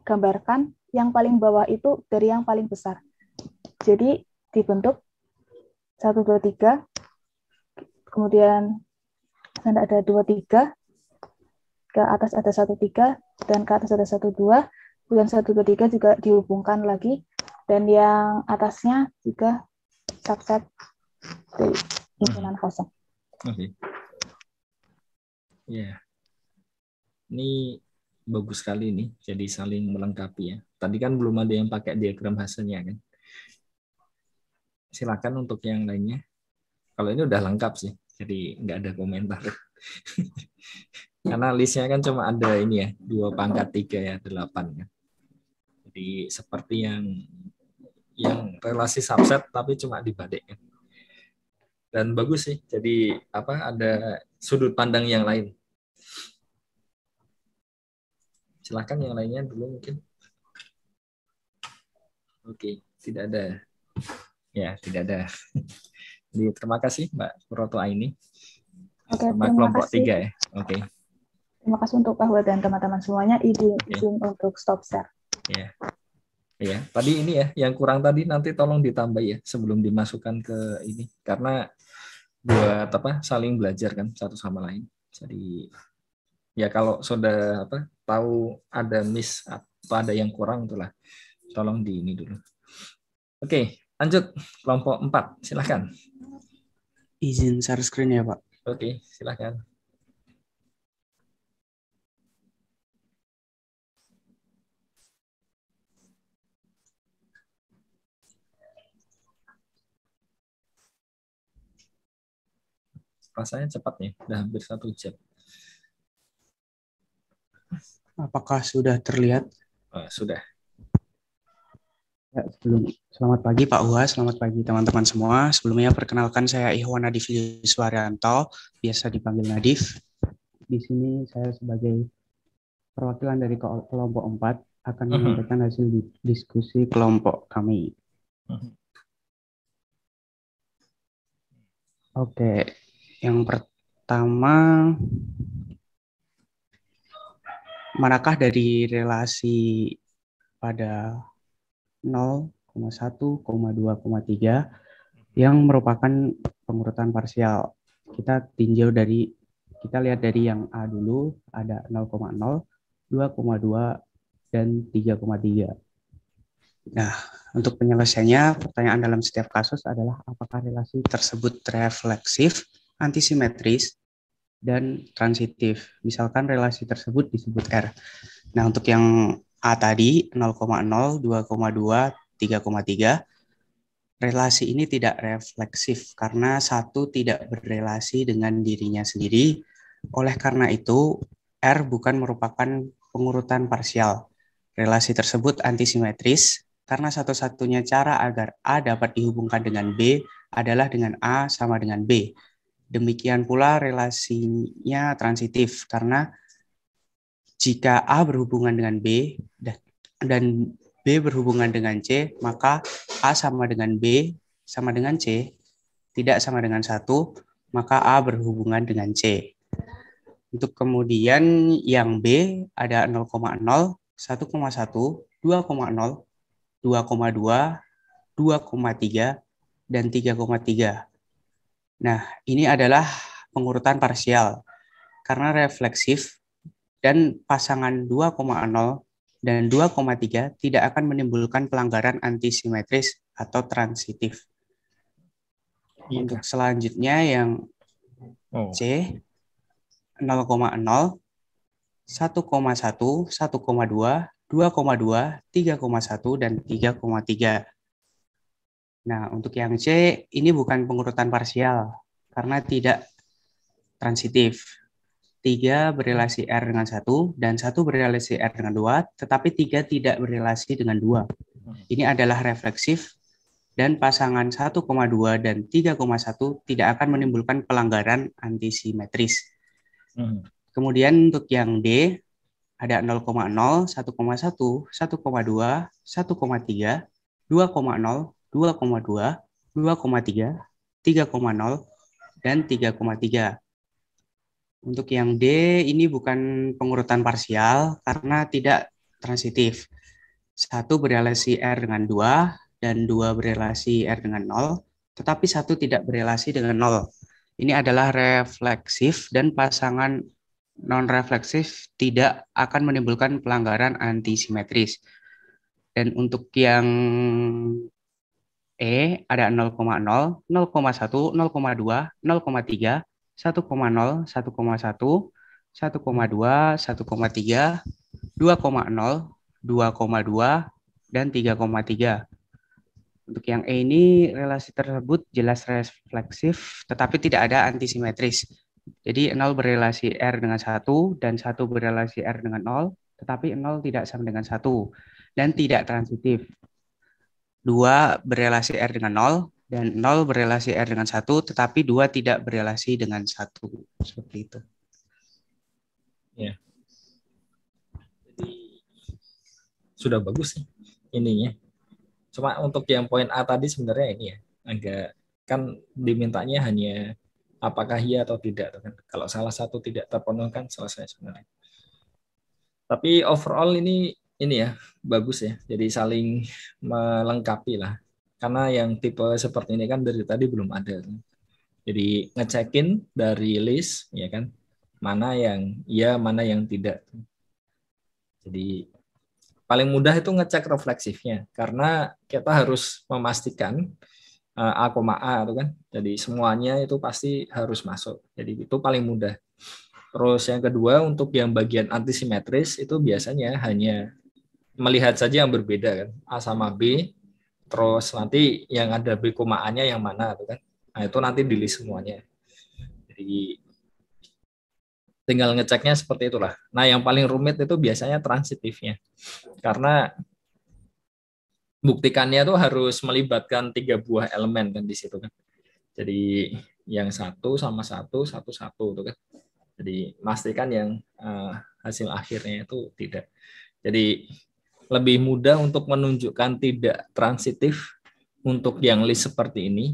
gambarkan yang paling bawah itu dari yang paling besar. Jadi dibentuk 1, 2, 3, kemudian ada 2, 3, ke atas ada 1, 3, dan ke atas ada 1, 2, kemudian 1, 2, 3 juga dihubungkan lagi, dan yang atasnya juga subset dari himpunan kosong. Oke. Ya, ini bagus sekali nih, jadi saling melengkapi ya. Tadi kan belum ada yang pakai diagram hasilnya kan. Silakan untuk yang lainnya. Kalau ini udah lengkap sih, jadi nggak ada komentar. Karena listnya kan cuma ada ini ya, 2 pangkat 3 ya, 8 kan. Jadi seperti yang relasi subset tapi cuma dibalik kan. Dan bagus sih, jadi ada sudut pandang yang lain. Silakan yang lainnya dulu mungkin. Oke, tidak ada. Ya, tidak ada. Jadi terima kasih Mbak Puroto Aini. Oke, Sama terima kelompok kasih. 3 ya. Oke. Terima kasih untuk Pak Hua dan teman-teman semuanya. Izin untuk stop share. Ya. Ya, tadi ini ya, yang kurang tadi nanti tolong ditambah ya sebelum dimasukkan ke ini, karena buat saling belajar kan satu sama lain. Jadi ya kalau sudah tahu ada miss atau ada yang kurang itulah, tolong di ini dulu. Oke, lanjut kelompok 4, silahkan. Izin share screen ya Pak. Oke, silahkan. Rasanya cepat nih, udah hampir 1 jam. Apakah sudah terlihat? Sudah. Ya, selamat pagi Pak Uha, selamat pagi teman-teman semua. Sebelumnya perkenalkan saya Ikhwan Nadif Yuswaryanto, biasa dipanggil Nadif. Di sini saya sebagai perwakilan dari kelompok 4 akan menyampaikan hasil diskusi kelompok kami. Oke, yang pertama, manakah dari relasi pada 0, 1, 2, 3 yang merupakan pengurutan parsial? Kita lihat dari yang A dulu, ada 0,0, 2,2, dan 3,3. Nah, untuk penyelesaiannya, pertanyaan dalam setiap kasus adalah apakah relasi tersebut refleksif, antisimetris, dan transitif. Misalkan relasi tersebut disebut R. Nah, untuk yang A tadi, 0,0, 2,2, 3,3, relasi ini tidak refleksif karena satu tidak berrelasi dengan dirinya sendiri. Oleh karena itu, R bukan merupakan pengurutan parsial. Relasi tersebut antisimetris karena satu-satunya cara agar A dapat dihubungkan dengan B adalah dengan A sama dengan B. Demikian pula relasinya transitif karena jika A berhubungan dengan B dan B berhubungan dengan C, maka A sama dengan B sama dengan C tidak sama dengan 1, maka A berhubungan dengan C. Untuk kemudian yang B ada 0,0, 1,1, 2,0, 2,2, 2,3, dan 3,3. Nah, ini adalah pengurutan parsial karena refleksif dan pasangan 2,0 dan 2,3 tidak akan menimbulkan pelanggaran antisimetris atau transitif. Untuk selanjutnya yang C, 0,0, 1,1, 1,2, 2,2, 3,1, dan 3,3. Nah, untuk yang C, ini bukan pengurutan parsial karena tidak transitif. 3 berrelasi R dengan 1, dan 1 berrelasi R dengan 2, tetapi 3 tidak berrelasi dengan 2. Ini adalah refleksif, dan pasangan 1,2 dan 3,1 tidak akan menimbulkan pelanggaran antisimetris. Kemudian untuk yang D, ada 0,0, 1,1, 1,2, 1,3, 2,0, 2,2, 2,3, 3,0, dan 3,3. Untuk yang D, ini bukan pengurutan parsial karena tidak transitif. 1 berrelasi R dengan 2, dan 2 berrelasi R dengan 0, tetapi 1 tidak berrelasi dengan 0. Ini adalah refleksif dan pasangan non-refleksif tidak akan menimbulkan pelanggaran antisimetris. Dan untuk yang E ada 0,0, 0,1, 0,2, 0,3, 1,0, 1,1, 1,2, 1,3, 2,0, 2,2, dan 3,3. Untuk yang E ini relasi tersebut jelas refleksif tetapi tidak ada antisimetris. Jadi 0 berrelasi R dengan 1 dan 1 berrelasi R dengan 0, tetapi 0 tidak sama dengan 1 dan tidak transitif. 2 berrelasi R dengan 0 dan 0 berrelasi R dengan 1, tetapi 2 tidak berrelasi dengan 1. Seperti itu. Ya. Jadi sudah bagus sih ininya. Cuma untuk yang poin A tadi sebenarnya ini ya, agak kan dimintanya hanya apakah iya atau tidak kan. Kalau salah satu tidak terpenuhi kan selesai sebenarnya. Tapi overall ini ya bagus ya. Jadi saling melengkapi lah. Karena yang tipe seperti ini kan dari tadi belum ada. Jadi ngecekin dari list ya kan. Mana yang iya, mana yang tidak. Jadi paling mudah itu ngecek refleksifnya karena kita harus memastikan A, A itu kan. Jadi semuanya itu pasti harus masuk. Jadi itu paling mudah. Terus yang kedua untuk yang bagian antisimetris itu biasanya hanya melihat saja yang berbeda kan, A sama B. Terus nanti yang ada B, A-nya yang mana itu kan. Nah, itu nanti di list semuanya. Jadi Jadi tinggal ngeceknya seperti itulah. Nah, yang paling rumit itu biasanya transitifnya. Karena buktikannya tuh harus melibatkan 3 buah elemen kan di situ kan. Jadi yang satu sama satu tuh kan. Jadi pastikan yang hasil akhirnya itu tidak. Jadi lebih mudah untuk menunjukkan tidak transitif untuk yang list seperti ini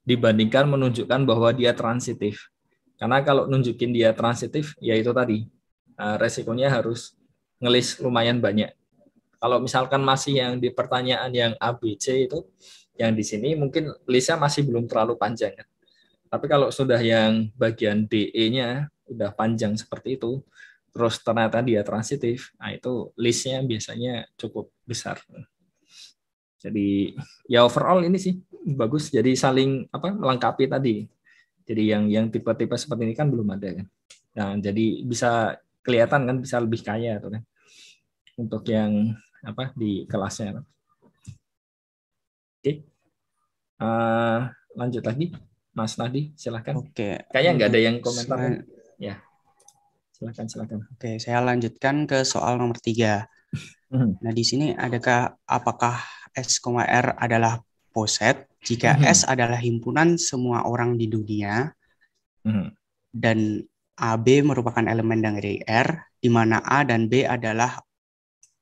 dibandingkan menunjukkan bahwa dia transitif. Karena kalau nunjukin dia transitif, ya itu tadi, resikonya harus ngelis lumayan banyak. Kalau misalkan masih yang di pertanyaan yang ABC itu, yang di sini mungkin listnya masih belum terlalu panjang. Tapi kalau sudah yang bagian DE-nya udah panjang seperti itu, terus ternyata dia transitif, nah itu listnya biasanya cukup besar. Jadi ya overall ini sih bagus, jadi saling melengkapi tadi. Jadi yang tipe-tipe seperti ini kan belum ada kan. Nah, jadi bisa kelihatan kan, bisa lebih kaya tuh kan untuk yang di kelasnya. Oke. Lanjut lagi, Mas Nadi, silahkan. Oke. Kayaknya nggak ada yang komentar kan? Ya. Silakan. Oke, saya lanjutkan ke soal nomor 3. Nah, di sini apakah S, R adalah poset jika S adalah himpunan semua orang di dunia dan AB merupakan elemen dari R, di mana A dan B adalah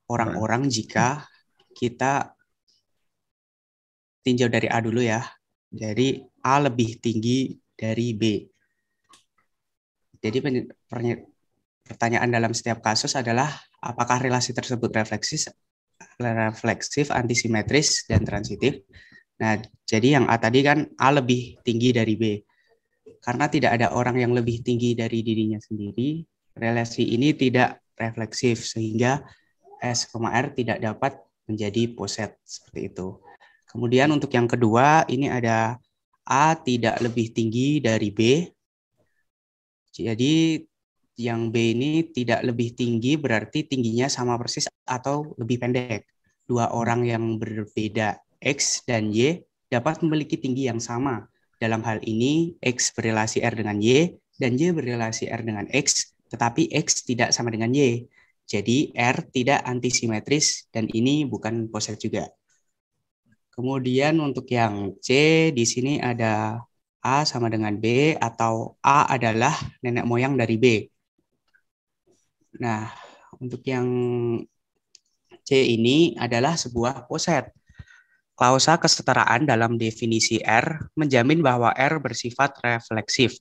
orang-orang jika kita tinjau dari A dulu ya. Jadi A lebih tinggi dari B. Jadi pertanyaan dalam setiap kasus adalah apakah relasi tersebut refleksif, antisimetris, dan transitif. Nah, jadi yang A tadi kan A lebih tinggi dari B. Karena tidak ada orang yang lebih tinggi dari dirinya sendiri, relasi ini tidak refleksif sehingga S, R tidak dapat menjadi poset seperti itu. Kemudian untuk yang kedua ini ada A tidak lebih tinggi dari B. Jadi yang B ini tidak lebih tinggi berarti tingginya sama persis atau lebih pendek. Dua orang yang berbeda X dan Y dapat memiliki tinggi yang sama. Dalam hal ini X berrelasi R dengan Y dan Y berrelasi R dengan X, tetapi X tidak sama dengan Y. Jadi R tidak antisimetris dan ini bukan poset juga. Kemudian untuk yang C di sini ada A sama dengan B atau A adalah nenek moyang dari B. Nah, untuk yang C ini adalah sebuah poset. Klausa kesetaraan dalam definisi R menjamin bahwa R bersifat refleksif.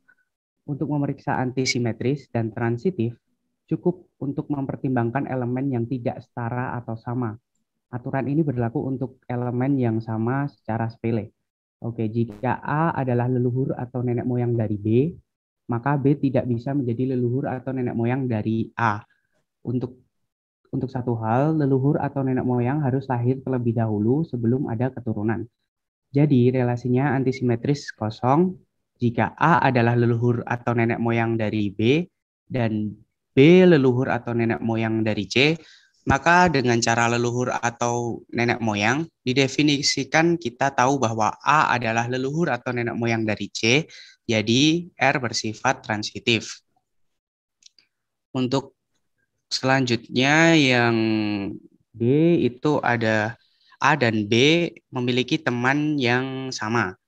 Untuk memeriksa antisimetris dan transitif, cukup untuk mempertimbangkan elemen yang tidak setara atau sama. Aturan ini berlaku untuk elemen yang sama secara sepele. Oke, jika A adalah leluhur atau nenek moyang dari B, maka B tidak bisa menjadi leluhur atau nenek moyang dari A. Untuk satu hal, leluhur atau nenek moyang harus lahir terlebih dahulu sebelum ada keturunan. Jadi, relasinya antisimetris kosong jika A adalah leluhur atau nenek moyang dari B dan B leluhur atau nenek moyang dari C, maka dengan cara leluhur atau nenek moyang, didefinisikan kita tahu bahwa A adalah leluhur atau nenek moyang dari C, jadi R bersifat transitif. Untuk selanjutnya yang D itu ada A dan B memiliki teman yang sama.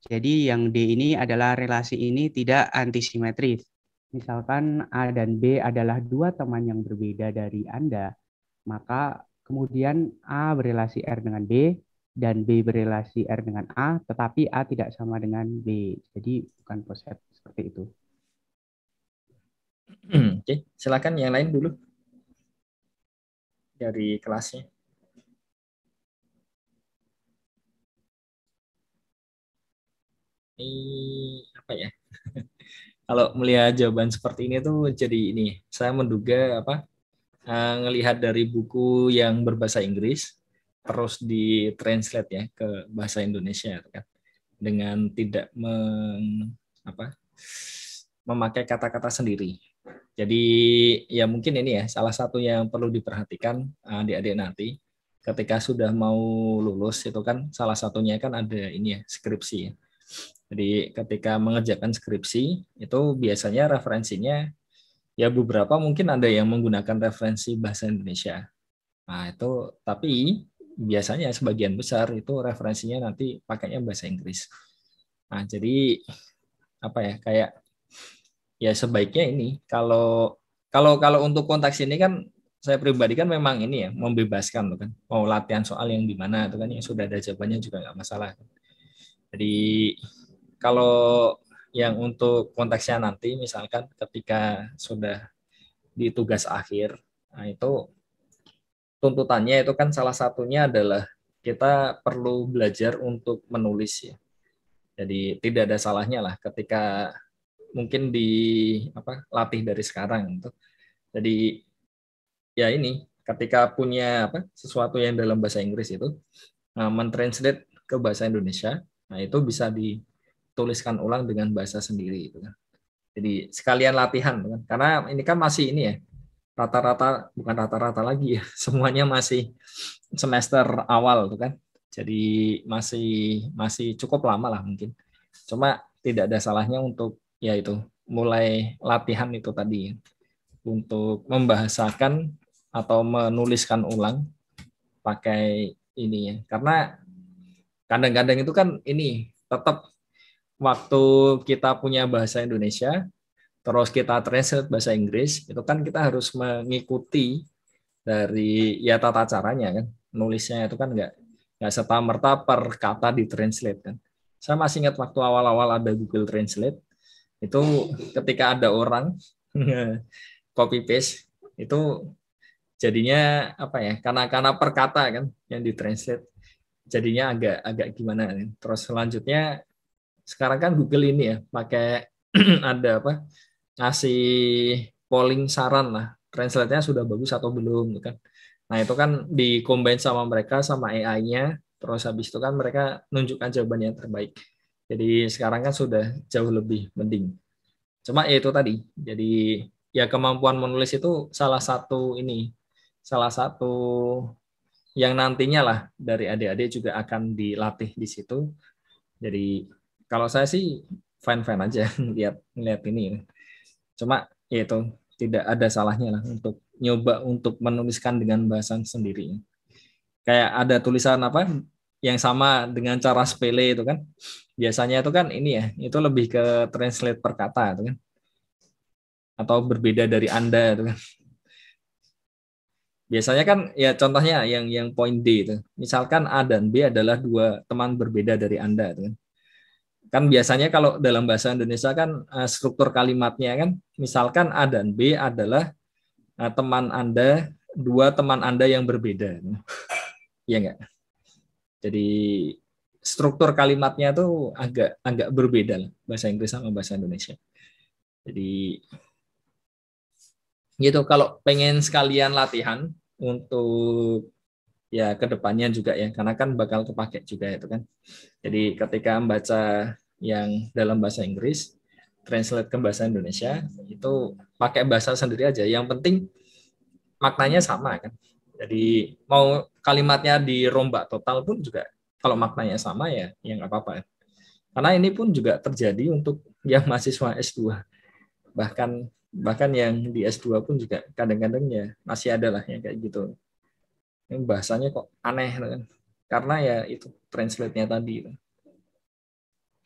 Jadi yang D ini adalah relasi ini tidak antisimetris. Misalkan A dan B adalah dua teman yang berbeda dari Anda, maka kemudian A berelasi R dengan B dan B berelasi R dengan A, tetapi A tidak sama dengan B. Jadi bukan poset seperti itu. Oke, silakan yang lain dulu dari kelasnya. Ini apa ya? Kalau melihat jawaban seperti ini tuh jadi ini, saya menduga ngelihat dari buku yang berbahasa Inggris terus ditranslate ya ke bahasa Indonesia kan, dengan tidak memakai kata-kata sendiri. Jadi ya mungkin ini ya salah satu yang perlu diperhatikan adik-adik nanti ketika sudah mau lulus itu kan salah satunya kan ada ini ya skripsi ya. Jadi ketika mengerjakan skripsi itu biasanya referensinya ya beberapa mungkin ada yang menggunakan referensi bahasa Indonesia. Nah, itu tapi biasanya sebagian besar itu referensinya nanti pakainya bahasa Inggris. Nah, jadi apa ya, kayak ya sebaiknya ini kalau kalau untuk konteks ini kan saya pribadi kan memang ini ya membebaskan tuh kan, mau latihan soal yang di mana itu kan yang sudah ada jawabannya juga nggak masalah. Jadi kalau yang untuk konteksnya nanti misalkan ketika sudah di tugas akhir, nah itu tuntutannya itu kan salah satunya adalah kita perlu belajar untuk menulis ya. Jadi tidak ada salahnya lah ketika mungkin di latih dari sekarang itu. Jadi ya ini ketika punya sesuatu yang dalam bahasa Inggris itu mentranslate ke bahasa Indonesia, nah itu bisa dituliskan ulang dengan bahasa sendiri itu kan. Jadi sekalian latihan kan. Karena ini kan masih ini ya rata-rata, bukan rata-rata lagi ya, semuanya masih semester awal tuh kan. Jadi masih cukup lama lah mungkin. Cuma tidak ada salahnya untuk ya itu mulai latihan itu tadi untuk membahasakan atau menuliskan ulang pakai ini ya. Karena kadang-kadang itu kan ini tetap waktu kita punya bahasa Indonesia terus kita translate bahasa Inggris, itu kan kita harus mengikuti dari ya tata caranya kan. Nulisnya itu kan nggak serta-merta per kata ditranslate kan. Saya masih ingat waktu awal-awal ada Google Translate, itu ketika ada orang copy paste itu jadinya apa ya? Karena per kata kan yang ditranslate jadinya agak gimana kan. Terus selanjutnya sekarang kan Google ini ya pakai ada ngasih polling saran lah, translate-nya sudah bagus atau belum kan. Nah, itu kan di-combine sama mereka sama AI-nya, terus habis itu kan mereka nunjukkan jawaban yang terbaik. Jadi sekarang kan sudah jauh lebih mending. Cuma ya itu tadi. Jadi ya kemampuan menulis itu salah satu yang nantinya lah dari adik-adik juga akan dilatih di situ. Jadi kalau saya sih fine-fine aja lihat ini. Cuma ya itu tidak ada salahnya lah untuk nyoba untuk menuliskan dengan bahasa sendiri. Kayak ada tulisan yang sama dengan cara spele itu kan. Biasanya itu kan ini ya, itu lebih ke translate per kata itu kan. Atau berbeda dari Anda itu kan. Biasanya kan ya contohnya yang point D itu. Misalkan A dan B adalah dua teman berbeda dari Anda itu kan. Kan biasanya kalau dalam bahasa Indonesia kan struktur kalimatnya kan misalkan A dan B adalah teman Anda, dua teman Anda yang berbeda. Iya enggak? Jadi struktur kalimatnya tuh agak berbeda lah, bahasa Inggris sama bahasa Indonesia. Jadi gitu, kalau pengen sekalian latihan untuk ya kedepannya juga ya, karena kan bakal kepake juga itu kan. Jadi ketika membaca yang dalam bahasa Inggris, translate ke bahasa Indonesia, itu pakai bahasa sendiri aja. Yang penting maknanya sama kan. Jadi mau kalimatnya dirombak total pun juga kalau maknanya sama ya nggak apa-apa. Karena ini pun juga terjadi untuk yang mahasiswa S2. Bahkan yang di S2 pun juga kadang-kadang ya masih ada lah yang kayak gitu. Yang bahasanya kok aneh kan. Karena ya itu translate-nya tadi.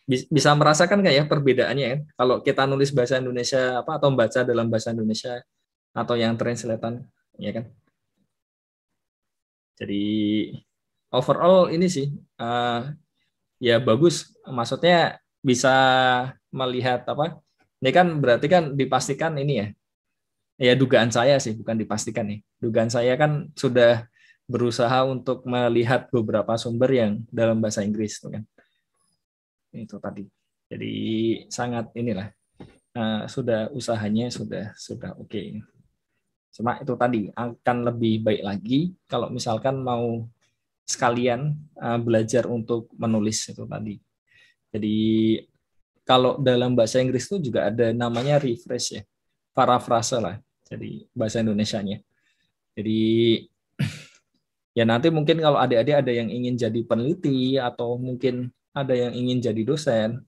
Bisa merasakan nggak ya perbedaannya kan? Kalau kita nulis bahasa Indonesia atau membaca dalam bahasa Indonesia atau yang translatean, ya kan? Jadi overall ini sih ya bagus. Maksudnya bisa melihat ini kan berarti kan dipastikan ini ya. Ya dugaan saya sih, bukan dipastikan nih. Dugaan saya kan sudah berusaha untuk melihat beberapa sumber yang dalam bahasa Inggris kan. Itu tadi. Jadi sangat inilah sudah usahanya sudah oke. Cuma itu tadi akan lebih baik lagi kalau misalkan mau sekalian belajar untuk menulis itu tadi. Jadi kalau dalam bahasa Inggris itu juga ada namanya rephrase ya, parafrase lah. Jadi bahasa Indonesianya. Jadi ya nanti mungkin kalau adik-adik ada yang ingin jadi peneliti atau mungkin ada yang ingin jadi dosen,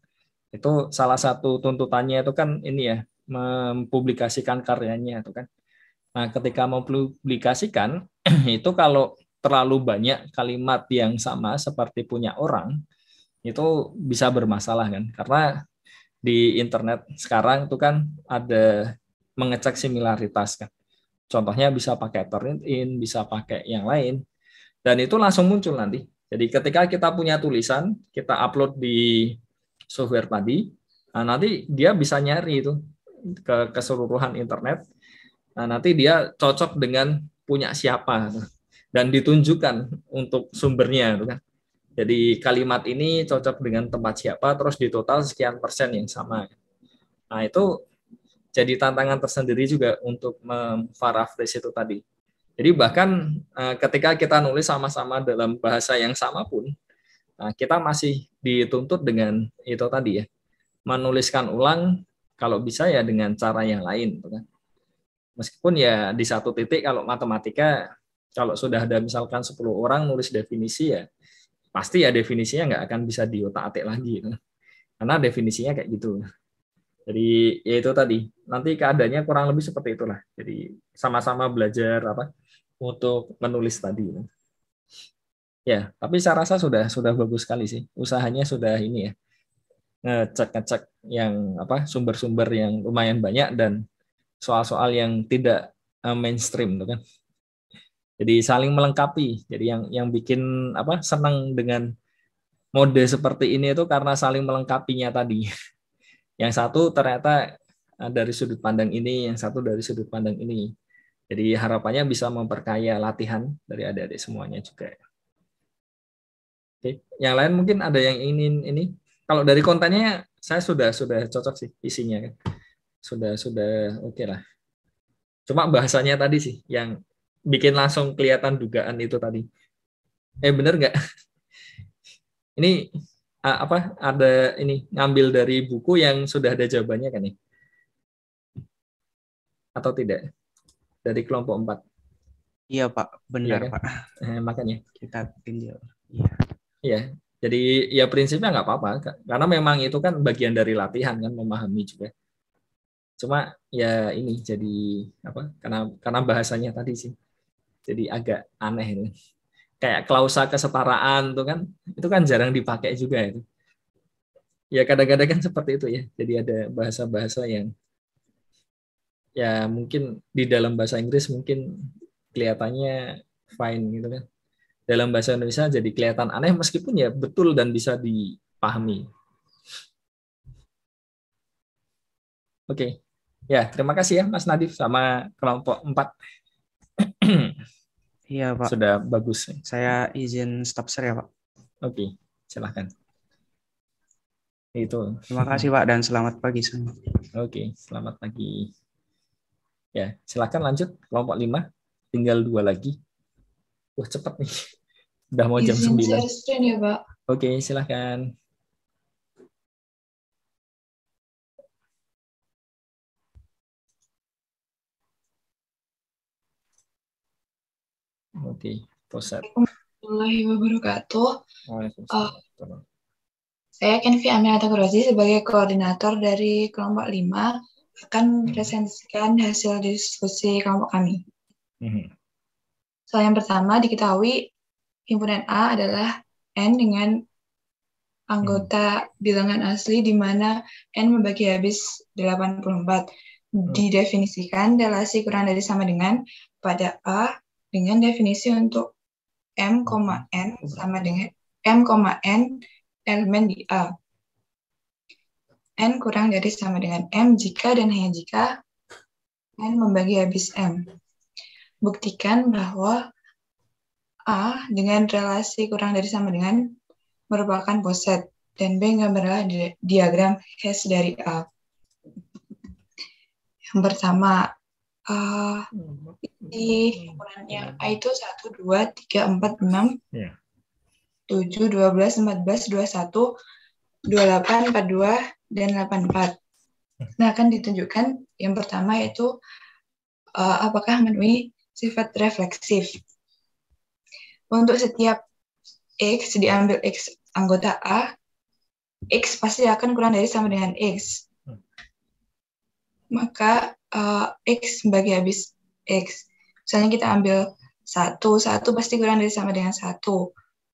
itu salah satu tuntutannya itu kan ini ya, mempublikasikan karyanya itu kan. Nah, ketika mempublikasikan itu kalau terlalu banyak kalimat yang sama seperti punya orang, itu bisa bermasalah kan. Karena di internet sekarang itu kan ada mengecek similaritas kan. Contohnya bisa pakai Turnitin, bisa pakai yang lain. Dan itu langsung muncul nanti. Jadi ketika kita punya tulisan, kita upload di software tadi, nah nanti dia bisa nyari itu ke keseluruhan internet. Nah, nanti dia cocok dengan punya siapa dan ditunjukkan untuk sumbernya kan. Jadi kalimat ini cocok dengan tempat siapa, terus di total sekian persen yang sama. Nah, itu jadi tantangan tersendiri juga untuk memparaphrase itu tadi. Jadi bahkan ketika kita nulis sama-sama dalam bahasa yang sama pun, kita masih dituntut dengan itu tadi ya, menuliskan ulang kalau bisa ya dengan cara yang lain. Meskipun ya di satu titik kalau matematika, kalau sudah ada misalkan 10 orang nulis definisi ya, pasti ya definisinya nggak akan bisa diotak-atik lagi. Karena definisinya kayak gitu. Jadi ya itu tadi, nanti keadaannya kurang lebih seperti itulah. Jadi sama-sama belajar untuk menulis tadi. Ya, tapi saya rasa sudah bagus sekali sih. Usahanya sudah ini ya, ngecek yang sumber-sumber yang lumayan banyak dan soal-soal yang tidak mainstream, kan? Jadi saling melengkapi. Jadi yang bikin senang dengan mode seperti ini itu karena saling melengkapinya tadi. Yang satu ternyata dari sudut pandang ini, yang satu dari sudut pandang ini. Jadi harapannya bisa memperkaya latihan dari adik-adik semuanya juga. Oke, yang lain mungkin ada yang ingin ini. Kalau dari kontennya saya sudah cocok sih isinya kan. Sudah oke lah. Cuma bahasanya tadi sih yang bikin langsung kelihatan dugaan itu tadi. Bener nggak? Ini ada ini ngambil dari buku yang sudah ada jawabannya kan nih? Atau tidak? Dari kelompok 4. Iya Pak, benar iya, kan? Pak. Makanya kita tinjau. Iya. Iya, jadi ya prinsipnya nggak apa-apa karena memang itu kan bagian dari latihan kan, memahami juga. Cuma ya ini jadi karena bahasanya tadi sih jadi agak aneh ini. Kayak klausa kesetaraan tuh kan, itu kan jarang dipakai juga itu. Ya kadang-kadang kan seperti itu ya. Jadi ada bahasa-bahasa yang ya mungkin di dalam bahasa Inggris mungkin kelihatannya fine gitu kan. Dalam bahasa Indonesia jadi kelihatan aneh meskipun ya betul dan bisa dipahami. Oke. Ya, terima kasih ya Mas Nadif sama kelompok 4. Iya Pak. Sudah bagus. Saya izin stop share ya Pak. Oke, silahkan. Itu. Terima kasih Pak dan selamat pagi semua. Oke, selamat pagi. Ya, silahkan lanjut kelompok 5. Tinggal 2 lagi. Wah, cepat nih. Udah mau jam 9. Ya, Pak. Oke, silahkan. Oke, pusat. Warahmatullahi wabarakatuh. Saya Kenvi Aminata Kurozi sebagai koordinator dari kelompok 5 akan presentasikan hasil diskusi kelompok kami. Soal yang pertama diketahui himpunan A adalah N dengan anggota bilangan asli di mana N membagi habis 84. Didefinisikan relasi kurang dari sama dengan pada A dengan definisi untuk M, N sama dengan M, N elemen di A. N kurang dari sama dengan M jika dan hanya jika N membagi habis M. Buktikan bahwa A dengan relasi kurang dari sama dengan merupakan poset dan B gambarlah diagram hash dari A. Yang pertama, di himpunannya A itu 1, 2, 3, 4, 6, 7, 12, 14, 21, 28, 42, dan 84. Nah, akan ditunjukkan yang pertama yaitu apakah memenuhi sifat refleksif. Untuk setiap X diambil X anggota A X pasti akan kurang dari sama dengan X. Maka X membagi habis X. Misalnya kita ambil 1 pasti kurang dari sama dengan 1.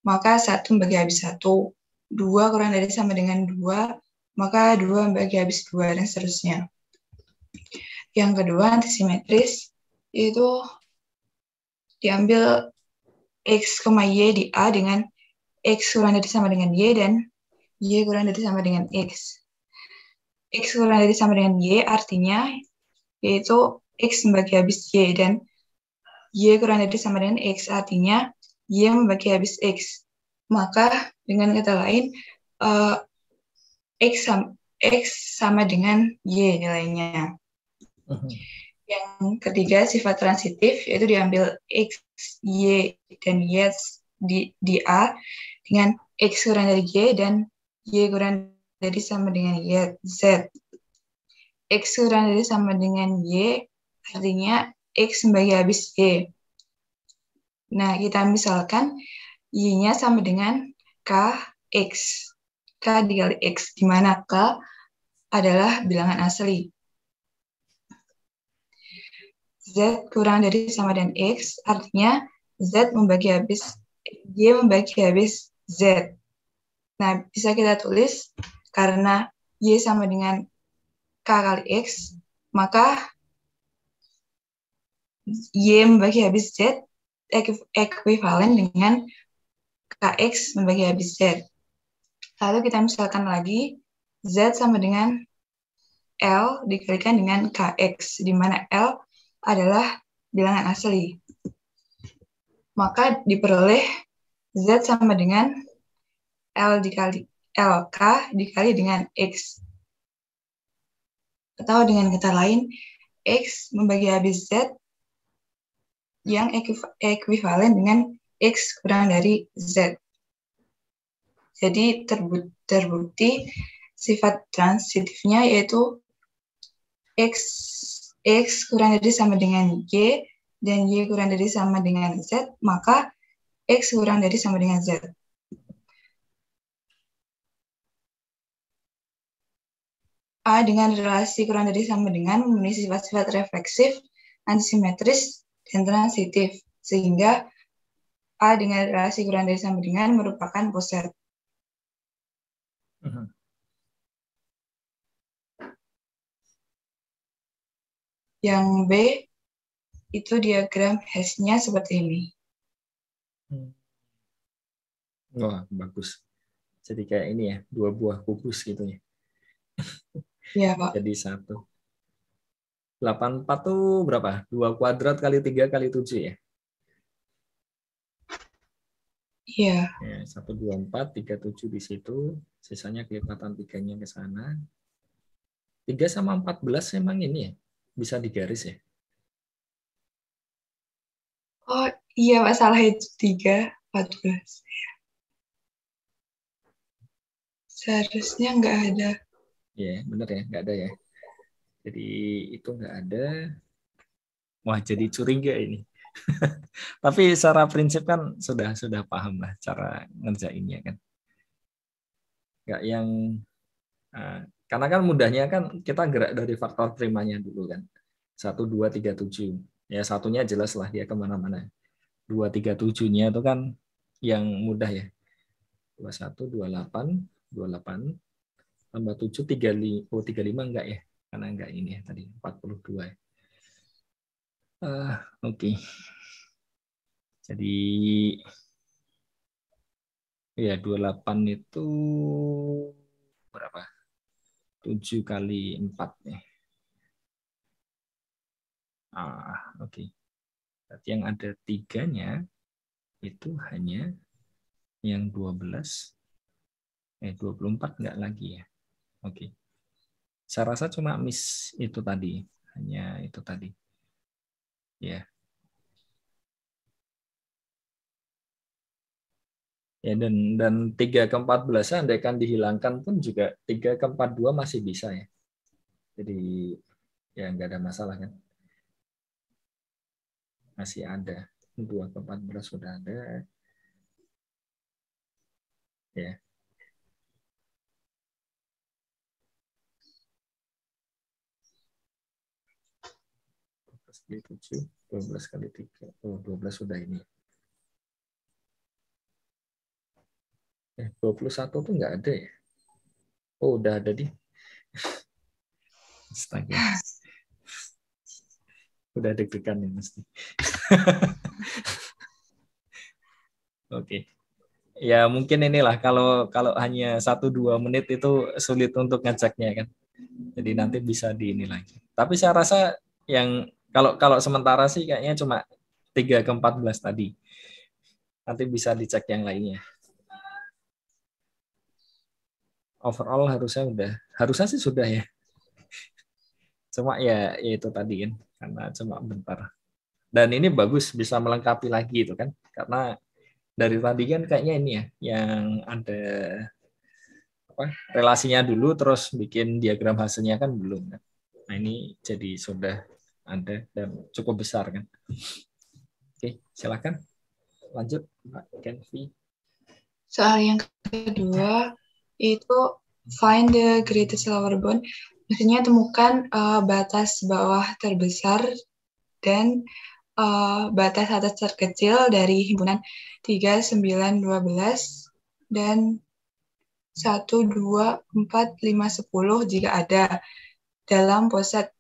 Maka 1 membagi habis 1. 2 kurang dari sama dengan 2. Maka 2 membagi habis 2, dan seterusnya. Yang kedua, antisimetris, yaitu diambil X, Y di A dengan X kurang dari sama dengan Y, dan Y kurang dari sama dengan X. X kurang dari sama dengan Y artinya yaitu X membagi habis Y, dan Y kurang dari sama dengan X artinya Y membagi habis X. Maka dengan kata lain X sama dengan Y nilainya. Yang ketiga, sifat transitif, yaitu diambil X, Y, dan Y di A dengan X kurang dari Y dan Y kurang dari sama dengan Y, Z. X kurang dari sama dengan Y artinya X membagi habis Y. Nah, kita misalkan Y-nya sama dengan KX. K dikali X, di mana K adalah bilangan asli. Z kurang dari sama dengan X, artinya Z membagi habis, Y membagi habis Z. Nah, bisa kita tulis, karena Y sama dengan K kali X, maka Y membagi habis Z ekuivalen dengan KX membagi habis Z. Lalu kita misalkan lagi, Z sama dengan L dikalikan dengan KX, di mana L adalah bilangan asli. Maka diperoleh Z sama dengan L dikali LK dikali dengan X. Atau dengan kata lain, X membagi habis Z yang ekuivalen dengan X kurang dari Z. Jadi terbukti sifat transitifnya yaitu X kurang dari sama dengan Y dan Y kurang dari sama dengan Z, maka X kurang dari sama dengan Z. A dengan relasi kurang dari sama dengan memenuhi sifat-sifat refleksif, antisimetris, dan transitif, sehingga A dengan relasi kurang dari sama dengan merupakan poset. Yang B itu diagram hash-nya seperti ini. Wah, bagus. Jadi kayak ini ya, 2 buah kubus gitu ya. Iya, Pak. Jadi 1. 84 tuh berapa? 2 kuadrat kali 3 kali 7 ya? Iya. Ya, 1, 2, 4, 3, 7 di situ. Sisanya kelipatan 3-nya ke sana. 3 sama 14 memang ini ya? Bisa digaris ya? Oh, iya, Pak. Salah itu 3, 14. Seharusnya nggak ada. Iya, benar ya, nggak ada ya. Jadi itu nggak ada. Wah, jadi curiga ini. Tapi secara prinsip kan sudah paham lah cara ngerjainnya kan. Nggak yang karena kan mudahnya kan kita gerak dari faktor primanya dulu kan. 1, 2, 3, 7. Ya satunya jelas lah dia kemana-mana. 2, 3, 7-nya itu kan yang mudah ya. 21, 28, 28 tambah 7, 35. Oh, 35 enggak ya? Karena enggak ini ya tadi 42 ya. Oke. Jadi ya 28 itu berapa? 7 kali 4 nih. Oke. Berarti yang ada 3-nya itu hanya yang 12. 24 enggak lagi ya. Oke. Saya rasa cuma miss itu tadi. Hanya itu tadi. Ya. Ya, dan 3 ke 14 andaikan dihilangkan pun juga 3 ke 42 masih bisa ya. Jadi ya nggak ada masalah kan. Masih ada. 2 ke 14 sudah ada. Ya. kali 7, 12 kali 3. Oh, 12 sudah ini. 21 tuh nggak ada ya? Oh, udah ada di. Astaga. Udah deg-degan nih mesti. Oke. Ya mungkin inilah kalau hanya 1-2 menit itu sulit untuk ngeceknya kan. Jadi nanti bisa di ini lagi. Tapi saya rasa yang kalau sementara sih kayaknya cuma 3 ke 14 tadi. Nanti bisa dicek yang lainnya. Overall harusnya sih sudah ya. Cuma ya itu tadi kan karena cuma bentar. Dan ini bagus bisa melengkapi lagi itu kan karena dari tadi kan kayaknya ini ya yang ada relasinya dulu terus bikin diagram hasilnya kan belum kan. Nah ini jadi sudah ada dan cukup besar kan. Oke, silakan lanjut Pak Kenvi. Soal yang kedua itu find the greatest lower bound. Maksudnya temukan batas bawah terbesar dan batas atas terkecil dari himpunan 3, 9, 12 dan 1, 2, 4, 5, 10 jika ada dalam poset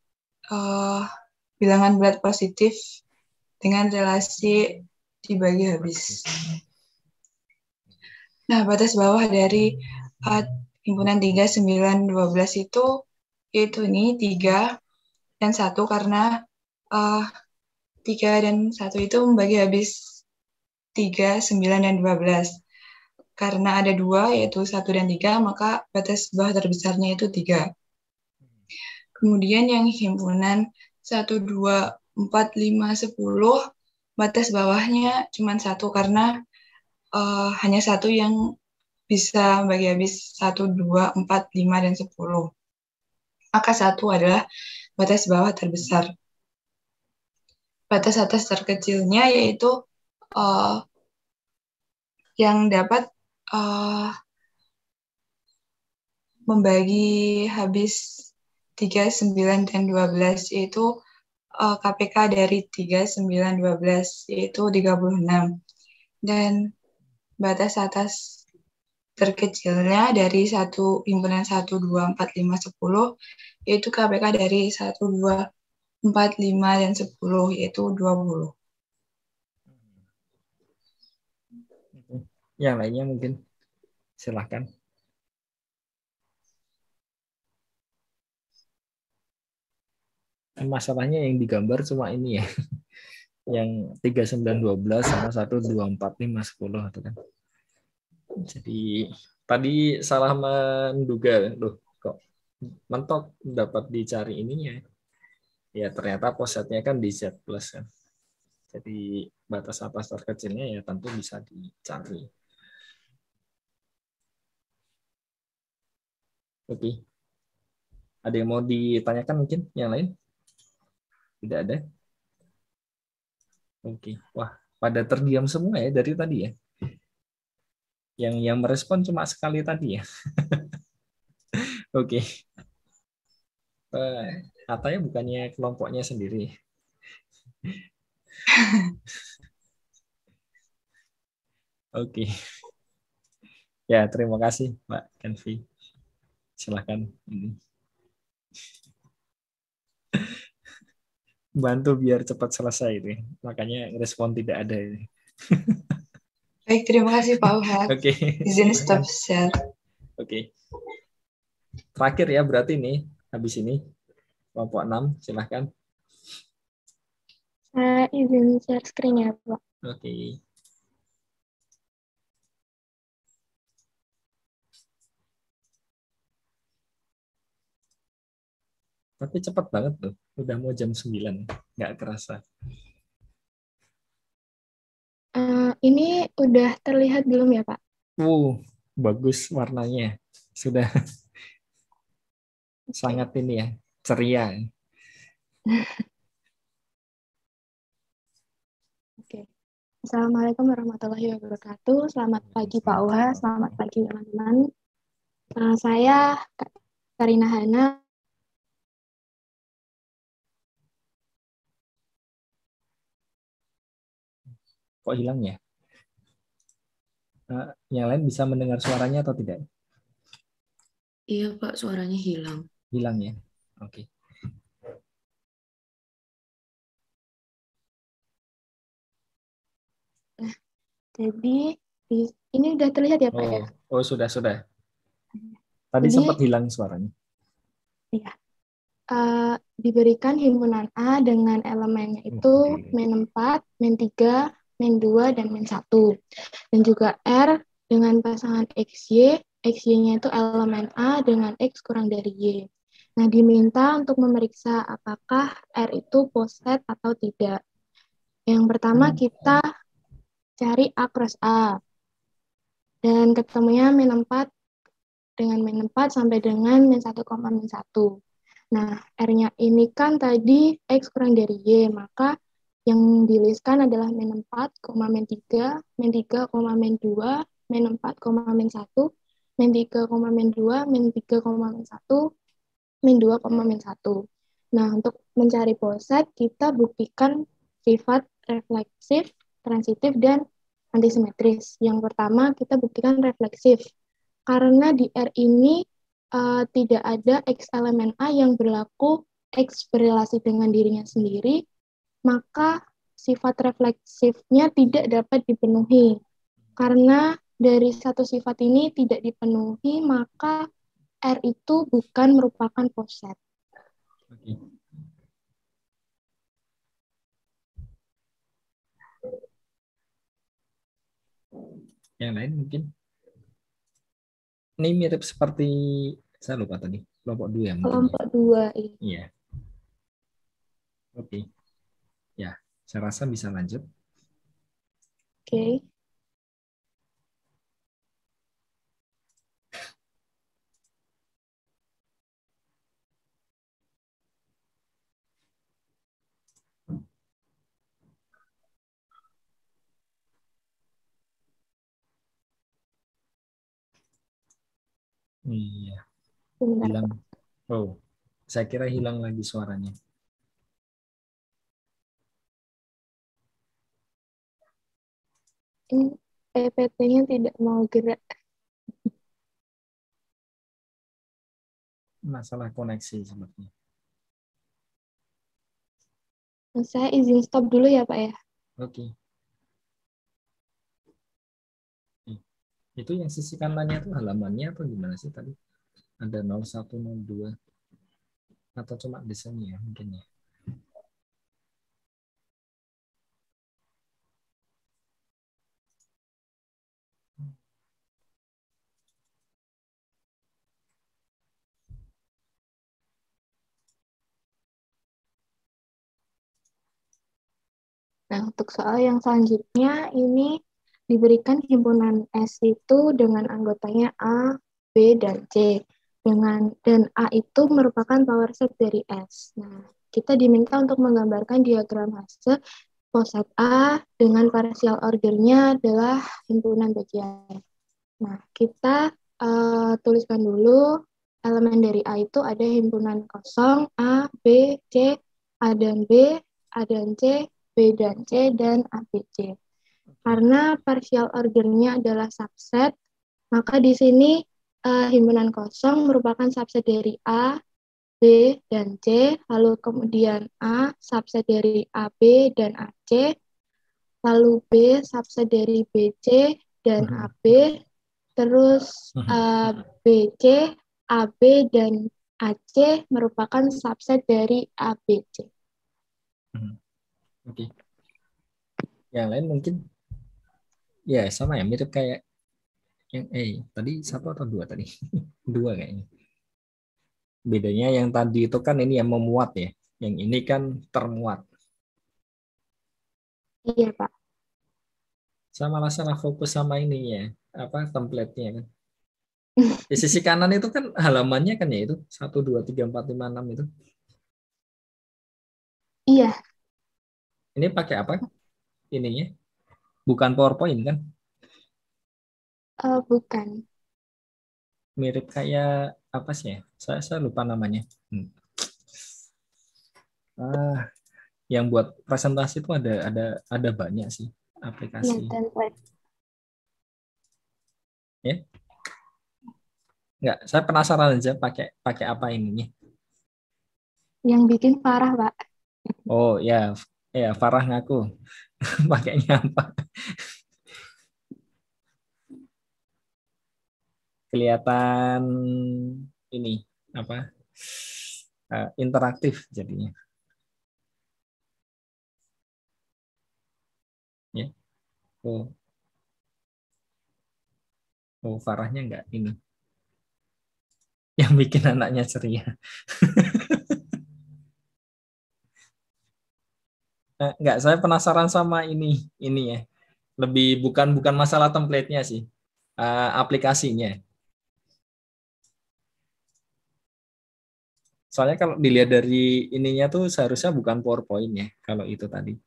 bilangan bulat positif dengan relasi dibagi habis. Nah, batas bawah dari himpunan 3, 9, 12 itu ini 3 dan 1 karena 3 dan 1 itu membagi habis 3, 9, dan 12. Karena ada 2, yaitu 1 dan 3, maka batas bawah terbesarnya itu 3. Kemudian yang himpunan 1, 2, 4, 5, 10, batas bawahnya cuma 1 karena hanya 1 yang bisa membagi habis 1, 2, 4, 5, dan 10. Maka 1 adalah batas bawah terbesar. Batas atas terkecilnya yaitu yang dapat membagi habis 3, 9, dan 12 yaitu KPK dari 3, 9, 12 yaitu 36. Dan batas atas terkecilnya dari himpunan 1, 2, 4, 5, 10 yaitu KPK dari 1, 2, 4, 5, dan 10 yaitu 20. Yang lainnya mungkin silakan. Masalahnya yang digambar cuma ini ya. Yang 3, 9, 12 sama 1, 2, 4, 5, 10 itu kan. Jadi tadi salah menduga loh kok mentok dapat dicari ininya. Ya ternyata posetnya kan di Z plus kan. Jadi batas atas terkecilnya ya tentu bisa dicari. Oke. Ada yang mau ditanyakan mungkin yang lain? Tidak ada? Oke. Wah, pada terdiam semua ya dari tadi ya. Yang merespon cuma sekali tadi ya. Oke. Katanya bukannya kelompoknya sendiri. Oke. Ya, terima kasih Pak Kenvi. Silakan. Bantu biar cepat selesai ini. Makanya respon tidak ada ini. Baik, terima kasih Pak Uhad. Oke. Izin stop share. Oke. Terakhir ya berarti nih habis ini kelompok 6 silahkan. Saya izin share screen ya Pak. Oke. Tapi cepat banget tuh. Udah mau jam 9. Nggak kerasa. Ini udah terlihat belum ya Pak? Bagus warnanya. Sudah sangat ini ya, ceria. Oke. Assalamualaikum warahmatullahi wabarakatuh. Selamat pagi Pak Uha, selamat pagi teman-teman. Saya Karina Hana. Kok hilang ya? Yang lain bisa mendengar suaranya atau tidak? Iya Pak, suaranya hilang. Hilang ya? Oke. Nah, jadi ini udah terlihat ya Pak ya? Oh sudah. Tadi Jadi, sempat hilang suaranya. iya. Diberikan himpunan A dengan elemennya itu min 4, min 3, min 2, dan min 1. Dan juga R dengan pasangan XY, XY-nya itu elemen A dengan X kurang dari Y. Nah, diminta untuk memeriksa apakah R itu poset atau tidak. Yang pertama kita cari A cross A. Dan ketemunya min 4 dengan min 4 sampai dengan min 1, min 1. Nah, R-nya ini kan tadi X kurang dari Y, maka yang dilistkan adalah min 4, min 3, min 3, min 2, min 4, min 1, min 3, min 2, min 3, min 1, min 2, min 1. Nah, untuk mencari poset, kita buktikan sifat refleksif, transitif, dan antisimetris. Yang pertama, kita buktikan refleksif. Karena di R ini tidak ada X elemen A yang berlaku X berrelasi dengan dirinya sendiri, maka sifat refleksifnya tidak dapat dipenuhi. Karena dari satu sifat ini tidak dipenuhi, maka R itu bukan merupakan poset. Yang lain mungkin? Ini mirip seperti, saya lupa tadi, kelompok 2 ya mungkin. Kelompok 2, iya. Oke. Ya, saya rasa bisa lanjut. Oke. Iya. Sebentar, Hilang. Pak. Oh, saya kira hilang lagi suaranya. Ini PPT-nya tidak mau gerak. Masalah koneksi sepertinya. Saya izin stop dulu ya, Pak ya. Oke. Itu yang sisi kanannya itu halamannya atau gimana sih tadi? Ada 01, 02. Atau cuma desainnya ya mungkin ya. Nah, untuk soal yang selanjutnya, ini diberikan himpunan S itu dengan anggotanya A, B, dan C. Dan A itu merupakan power set dari S. Nah, kita diminta untuk menggambarkan diagram Hasse poset A dengan partial ordernya adalah himpunan bagian. Nah, kita tuliskan dulu elemen dari A itu ada himpunan kosong A, B, C, A dan B, A dan C, B dan C, dan ABC. Karena partial ordernya adalah subset, maka di sini himpunan kosong merupakan subset dari A, B, dan C, lalu kemudian A subset dari AB dan AC, lalu B subset dari BC dan AB, terus BC, AB, dan AC merupakan subset dari ABC. Oke. Yang lain mungkin ya sama ya, mirip kayak yang tadi 1 atau 2 tadi? 2 kayaknya. Bedanya yang tadi itu kan ini yang memuat ya. Yang ini kan termuat. Iya, Pak. Saya malah salah fokus sama ini ya. Apa template-nya kan. Di sisi kanan itu kan halamannya kan ya itu 1, 2, 3, 4, 5, 6 itu. Iya. Ini pakai apa? Ininya. Bukan PowerPoint kan? Bukan. Mirip kayak apa sih ya? Saya lupa namanya. Yang buat presentasi itu ada banyak sih. aplikasi. template. Ya? Enggak, saya penasaran aja pakai apa ininya. Yang bikin Farah, Pak. Oh ya, Farah ngaku pakainya apa? Kelihatan ini apa? Interaktif jadinya. Ya. Oh, Farahnya enggak ini. Yang bikin anaknya ceria. Enggak, saya penasaran sama ini ya. Lebih bukan masalah template-nya sih. Aplikasinya. Soalnya kalau dilihat dari ininya tuh seharusnya bukan PowerPoint ya, kalau itu tadi.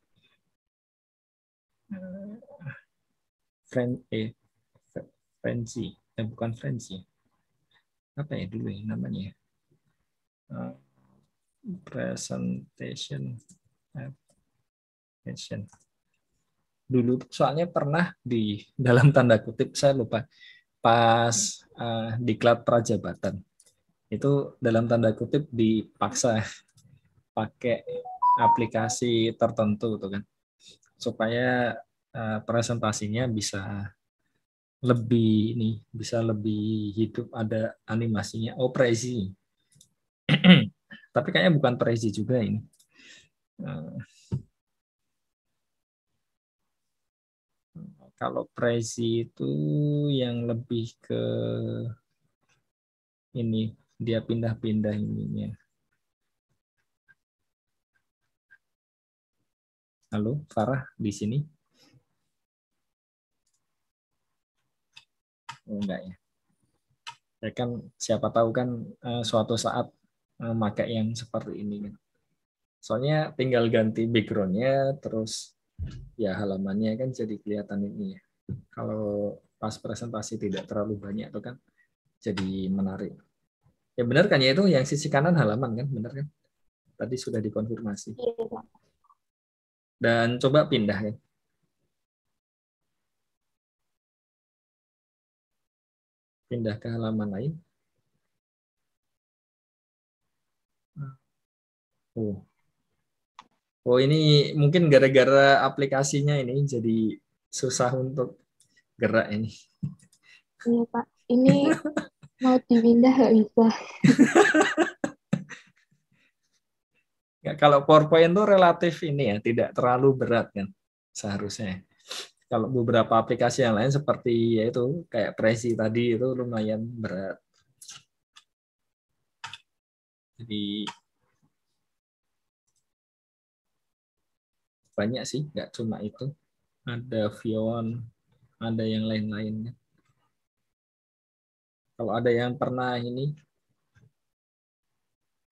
Bukan Frenzy. Apa ya dulu ya namanya? Presentation. Dulu soalnya pernah di dalam tanda kutip, saya lupa, pas diklat prajabatan. Itu dalam tanda kutip dipaksa pakai aplikasi tertentu tuh kan, supaya presentasinya bisa lebih hidup, ada animasinya. Oh, Prezi. Tapi kayaknya bukan Prezi juga ini. Kalau Prezi itu yang lebih ke ini, dia pindah-pindah ininya. Halo, Farah di sini? Oh, enggak ya. Ya kan siapa tahu kan suatu saat pakai yang seperti ini kan. Soalnya tinggal ganti background-nya, terus ya halamannya kan jadi kelihatan ini ya. Kalau pas presentasi tidak terlalu banyak itu kan jadi menarik. Ya benar kan ya, itu yang sisi kanan halaman kan, benar kan? Tadi sudah dikonfirmasi. Iya, Dan coba pindah ya. Pindah ke halaman lain. Oh ini mungkin gara-gara aplikasinya ini jadi susah untuk gerak ini. Iya, Pak. Ini mau dipindah nggak bisa. Ya, kalau PowerPoint itu relatif ini ya, tidak terlalu berat kan seharusnya. Kalau beberapa aplikasi yang lain seperti yaitu kayak Prezi tadi itu lumayan berat. Jadi banyak sih, nggak cuma itu. Ada Vion, ada yang lain-lainnya. Kalau ada yang pernah ini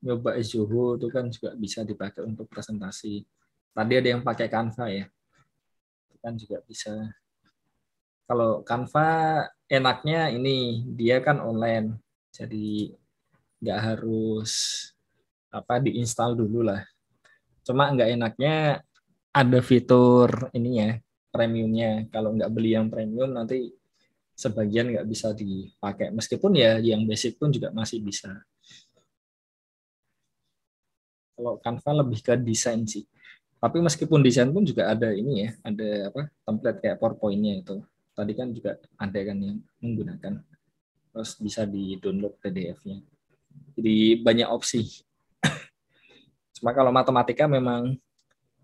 nyoba Zoho itu kan juga bisa dipakai untuk presentasi. Tadi ada yang pakai Canva ya, itu kan juga bisa. Kalau Canva enaknya ini dia kan online, jadi nggak harus diinstal dulu lah. Cuma nggak enaknya ada fitur ininya, premiumnya. Kalau nggak beli yang premium nanti sebagian nggak bisa dipakai. Meskipun ya yang basic pun juga masih bisa. Kalau Canva lebih ke desain sih. Tapi meskipun desain pun juga ada ini ya, ada template kayak PowerPoint-nya itu. Tadi kan juga ada kan yang menggunakan. Terus bisa di-download PDF-nya. Jadi banyak opsi. Cuma kalau matematika memang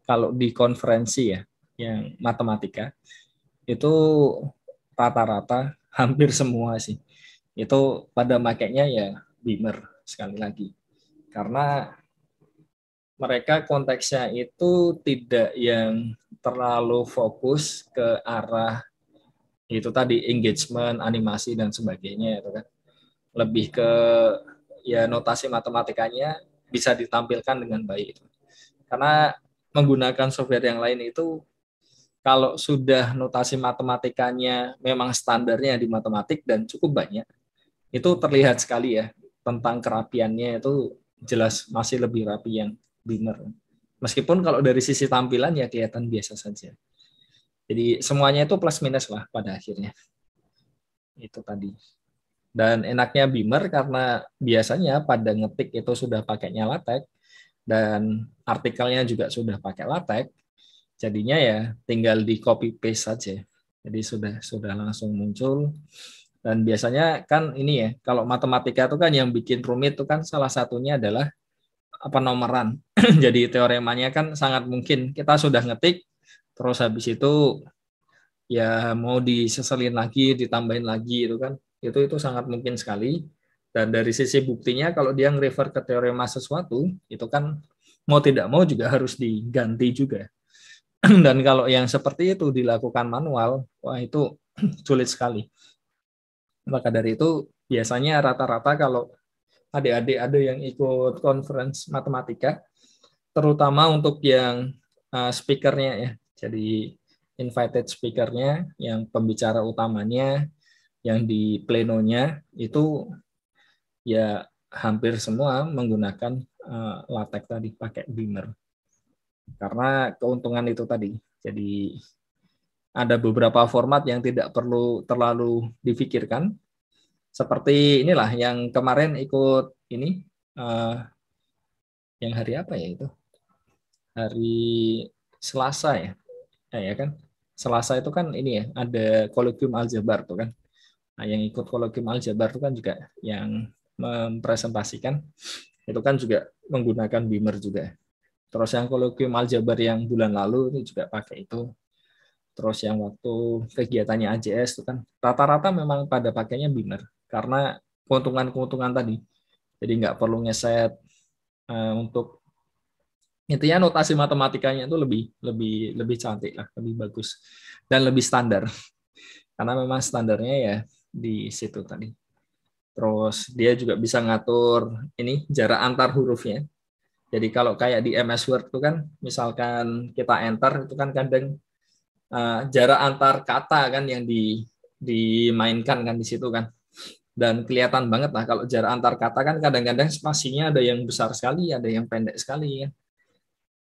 kalau di konferensi ya, yang matematika itu rata-rata hampir semua sih. Itu pada makainya ya Beamer sekali lagi. Karena mereka konteksnya itu tidak yang terlalu fokus ke arah itu tadi engagement, animasi dan sebagainya itu kan. Lebih ke ya notasi matematikanya bisa ditampilkan dengan baik itu. Karena menggunakan software yang lain itu kalau sudah notasi matematikanya memang standarnya di matematik dan cukup banyak, itu terlihat sekali ya tentang kerapiannya itu jelas masih lebih rapi yang Beamer. Meskipun kalau dari sisi tampilan ya kelihatan biasa saja. Jadi semuanya itu plus minus lah pada akhirnya. Itu tadi. Dan enaknya Beamer karena biasanya pada ngetik itu sudah pakainya LaTeX dan artikelnya juga sudah pakai LaTeX. Jadinya ya tinggal di copy paste saja. Jadi sudah langsung muncul. Dan biasanya kan ini ya, kalau matematika itu kan yang bikin rumit itu kan salah satunya adalah penomoran. Jadi teoremanya kan sangat mungkin kita sudah ngetik, terus habis itu ya mau diseselin lagi, ditambahin lagi itu kan, itu sangat mungkin sekali. Dan dari sisi buktinya kalau dia nge-refer ke teorema sesuatu, itu kan mau tidak mau juga harus diganti juga. Dan kalau yang seperti itu dilakukan manual, wah itu sulit sekali. Maka dari itu biasanya rata-rata kalau adik-adik ada yang ikut conference matematika, terutama untuk yang speakernya ya, jadi invited speakernya, yang pembicara utamanya, yang di plenonya itu ya hampir semua menggunakan LaTeX tadi, pakai Beamer. Karena keuntungan itu tadi. Jadi ada beberapa format yang tidak perlu terlalu difikirkan. Seperti inilah yang kemarin ikut ini, yang hari apa ya itu? Hari Selasa ya, ya kan? Selasa itu kan ini ya, ada Colloquium Aljabar tuh kan. Nah, yang ikut Colloquium Aljabar itu kan juga yang mempresentasikan, itu kan juga menggunakan Beamer juga. Terus yang Colloquium Aljabar yang bulan lalu itu juga pakai itu. Terus yang waktu kegiatannya AJS itu kan rata-rata memang pada pakainya Beamer karena keuntungan-keuntungan tadi. Jadi nggak perlu ngeset untuk intinya notasi matematikanya itu lebih cantik lah, lebih bagus dan lebih standar. Karena memang standarnya ya di situ tadi. Terus dia juga bisa ngatur ini jarak antar hurufnya. Jadi kalau kayak di MS Word itu kan misalkan kita enter itu kan kadang jarak antar kata kan yang dimainkan kan di situ kan. Dan kelihatan banget lah kalau jarak antar kata kan kadang-kadang spasinya ada yang besar sekali, ada yang pendek sekali ya.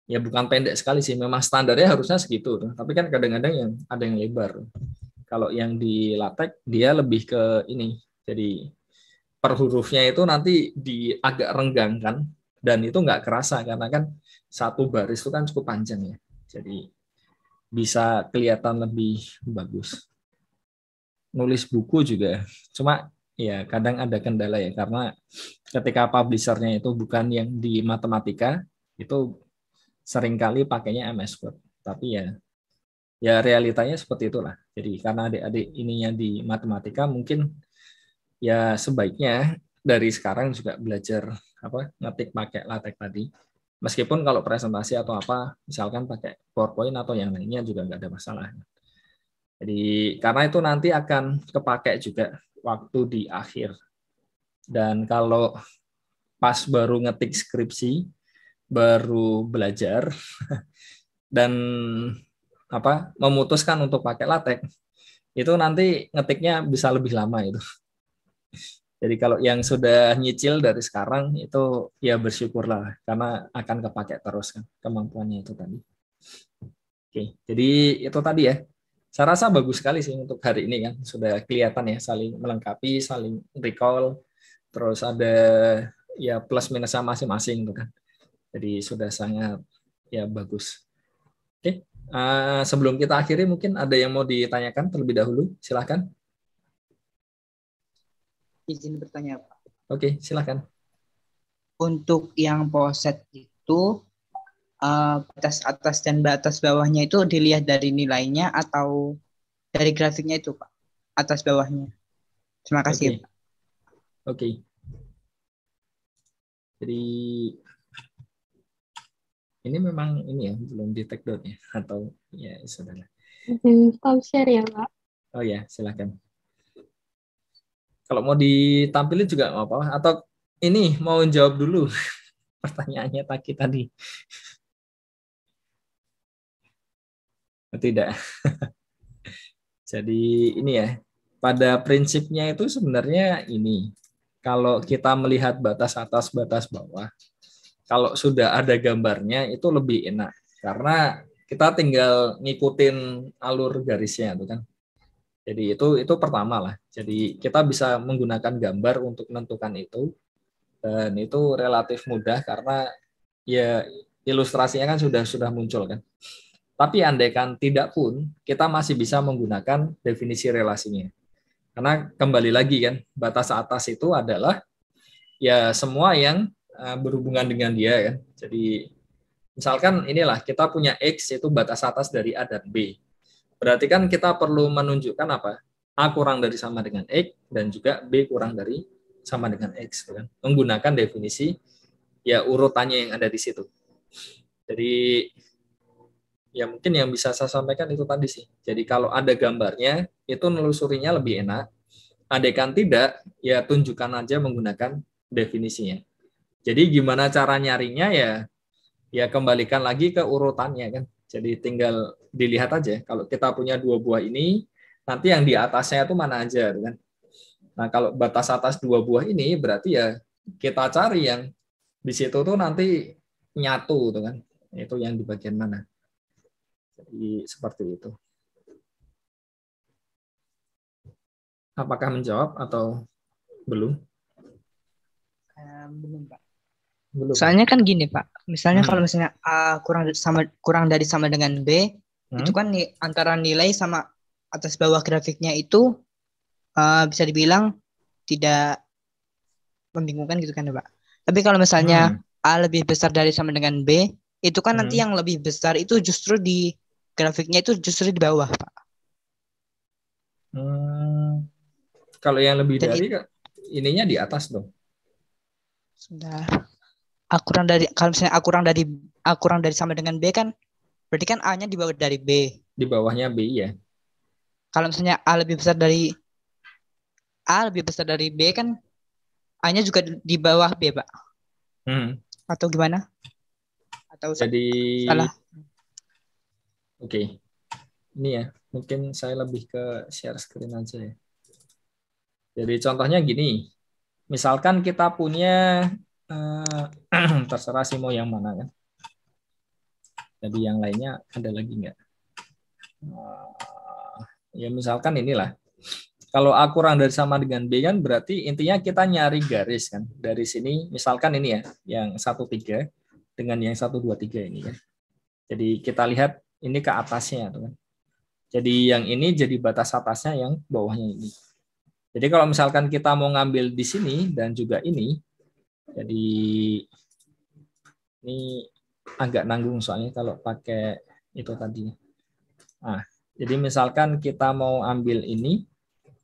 Ya bukan pendek sekali sih, memang standarnya harusnya segitu. Tapi kan kadang-kadang yang ada yang lebar. Kalau yang di LaTeX dia lebih ke ini. Jadi per hurufnya itu nanti agak renggang kan. Dan itu nggak kerasa karena kan satu baris itu kan cukup panjang ya. Jadi bisa kelihatan lebih bagus. Nulis buku juga, cuma ya kadang ada kendala ya karena ketika publishernya itu bukan yang di matematika itu seringkali pakainya MS Word. Tapi ya realitanya seperti itulah. Jadi karena adik-adik ininya di matematika mungkin ya sebaiknya dari sekarang juga belajar ngetik pakai LaTeX tadi. Meskipun kalau presentasi atau apa, misalkan pakai PowerPoint atau yang lainnya juga nggak ada masalah. Jadi karena itu nanti akan kepakai juga waktu di akhir. Dan kalau pas baru ngetik skripsi, baru belajar dan memutuskan untuk pakai LaTeX, itu nanti ngetiknya bisa lebih lama itu. Jadi kalau yang sudah nyicil dari sekarang itu ya bersyukurlah karena akan kepakai terus kan kemampuannya itu tadi. Oke, jadi itu tadi ya. Saya rasa bagus sekali sih untuk hari ini kan sudah kelihatan ya saling melengkapi, saling recall, terus ada ya plus minusnya masing-masing tuh kan. Jadi sudah sangat ya bagus. Oke, sebelum kita akhiri mungkin ada yang mau ditanyakan terlebih dahulu, silakan. Izin bertanya, Pak. Oke, silakan. Untuk yang POSET itu batas atas dan batas bawahnya itu dilihat dari nilainya atau dari grafiknya itu, Pak? Atas bawahnya. Terima kasih, Pak. Oke. Jadi ini memang ini ya belum di take down ya atau ya saudara. Stop share ya, Pak. Oh ya, silakan. Kalau mau ditampilin juga nggak apa-apa. Atau ini mau jawab dulu pertanyaannya tadi. Tidak. Jadi ini ya, pada prinsipnya itu sebenarnya ini. Kalau kita melihat batas atas, batas bawah, kalau sudah ada gambarnya itu lebih enak. Karena kita tinggal ngikutin alur garisnya tuh kan. Jadi itu pertama lah. Jadi kita bisa menggunakan gambar untuk menentukan itu, dan itu relatif mudah karena ya ilustrasinya kan sudah muncul kan. Tapi andaikan tidak pun, kita masih bisa menggunakan definisi relasinya. Karena kembali lagi kan, batas atas itu adalah ya semua yang berhubungan dengan dia kan. Jadi misalkan inilah kita punya X itu batas atas dari A dan B. Berarti kan kita perlu menunjukkan apa? A kurang dari sama dengan X dan juga B kurang dari sama dengan X kan. Menggunakan definisi ya urutannya yang ada di situ. Jadi ya mungkin yang bisa saya sampaikan itu tadi sih. Jadi kalau ada gambarnya itu nelusurinya lebih enak. Andaikan tidak ya tunjukkan aja menggunakan definisinya. Jadi gimana cara nyarinya ya kembalikan lagi ke urutannya kan. Jadi tinggal dilihat aja. Kalau kita punya 2 buah ini, nanti yang di atasnya itu mana aja kan. Nah, kalau batas atas 2 buah ini berarti ya kita cari yang di situ tuh nanti nyatu tuh kan. Itu yang di bagian mana. Jadi seperti itu. Apakah menjawab atau belum? Belum, Pak. Belum. Soalnya kan gini, Pak. Misalnya kalau misalnya A kurang dari sama dengan B, itu kan antara nilai sama atas bawah grafiknya itu bisa dibilang tidak membingungkan gitu kan, Pak. Tapi kalau misalnya A lebih besar dari sama dengan B, itu kan nanti yang lebih besar itu justru di grafiknya itu justru di bawah, Pak. Kalau yang lebih dari ininya di atas dong. Sudah. Kalau misalnya A kurang dari sama dengan B kan berarti kan A-nya di bawah dari B. Di bawahnya B ya. Kalau misalnya A lebih besar dari B kan A-nya juga di bawah B, Pak. Atau gimana? Atau jadi salah? Oke. Ini ya, mungkin saya lebih ke share screen aja ya. Jadi contohnya gini. Misalkan kita punya terserah sih mau yang mana kan. Jadi yang lainnya ada lagi nggak? Ya misalkan inilah. Kalau A kurang dari sama dengan B kan berarti intinya kita nyari garis kan. Dari sini misalkan ini ya, yang 1, 3 dengan yang 1, 2, 3 ini kan. Jadi kita lihat ini ke atasnya tuh kan. Jadi yang ini jadi batas atasnya, yang bawahnya ini. Jadi kalau misalkan kita mau ngambil di sini dan juga ini, jadi ini agak nanggung soalnya kalau pakai itu tadi. Nah, jadi misalkan kita mau ambil ini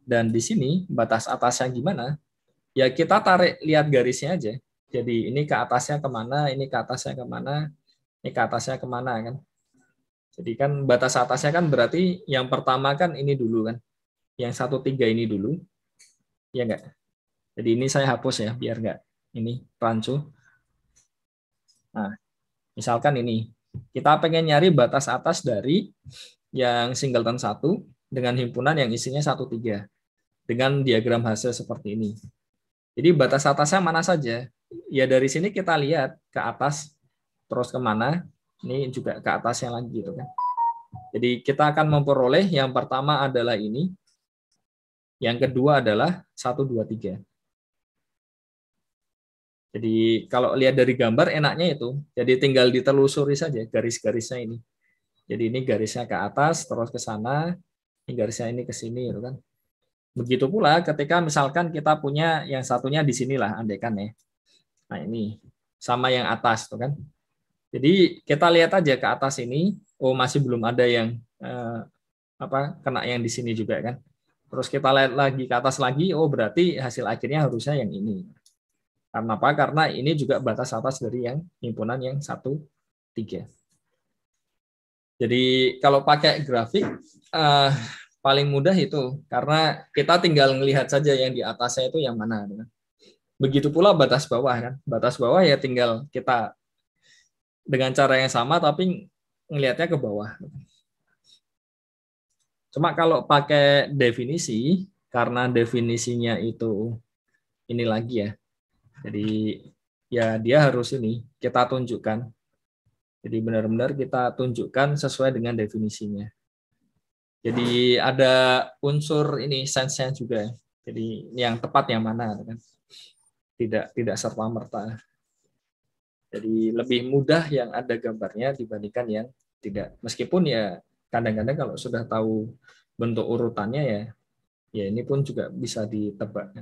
dan di sini batas atasnya gimana? Ya kita tarik lihat garisnya aja. Jadi ini ke atasnya kemana, ini ke atasnya kemana, ini ke atasnya kemana kan? Jadi kan batas atasnya kan berarti yang pertama kan ini dulu kan, yang 1, 3 ini dulu, ya enggak? Jadi ini saya hapus ya biar enggak ini rancu. Nah, misalkan ini kita pengen nyari batas atas dari yang singleton 1 dengan himpunan yang isinya 1, 3 dengan diagram hasil seperti ini. Jadi batas atasnya mana saja? Ya dari sini kita lihat ke atas terus kemana? Ini juga ke atasnya lagi gitu kan. Jadi kita akan memperoleh yang pertama adalah ini. Yang kedua adalah 1, 2, 3. Jadi kalau lihat dari gambar enaknya itu. Jadi tinggal ditelusuri saja garis-garisnya ini. Jadi ini garisnya ke atas terus ke sana, ini garisnya ini ke sini gitu kan. Begitu pula ketika misalkan kita punya yang satunya di sinilah andaikan ya. Nah, ini sama yang atas tuh kan. Jadi kita lihat aja ke atas ini, oh masih belum ada yang kena yang di sini juga kan. Terus kita lihat lagi ke atas lagi, oh berarti hasil akhirnya harusnya yang ini. Karena apa? Karena ini juga batas atas dari yang himpunan yang 1, 3. Jadi kalau pakai grafik paling mudah itu karena kita tinggal melihat saja yang di atasnya itu yang mana. Begitu pula batas bawah kan. Batas bawah ya tinggal kita dengan cara yang sama tapi ngelihatnya ke bawah. Cuma kalau pakai definisi, karena definisinya itu ini lagi ya. Jadi ya dia harus ini kita tunjukkan Jadi benar-benar kita tunjukkan sesuai dengan definisinya. Jadi ada unsur ini sense-nya juga. Jadi yang tepat yang mana kan? Tidak serta merta. Jadi lebih mudah yang ada gambarnya dibandingkan yang tidak. Meskipun ya kadang-kadang kalau sudah tahu bentuk urutannya ya ini pun juga bisa ditebak.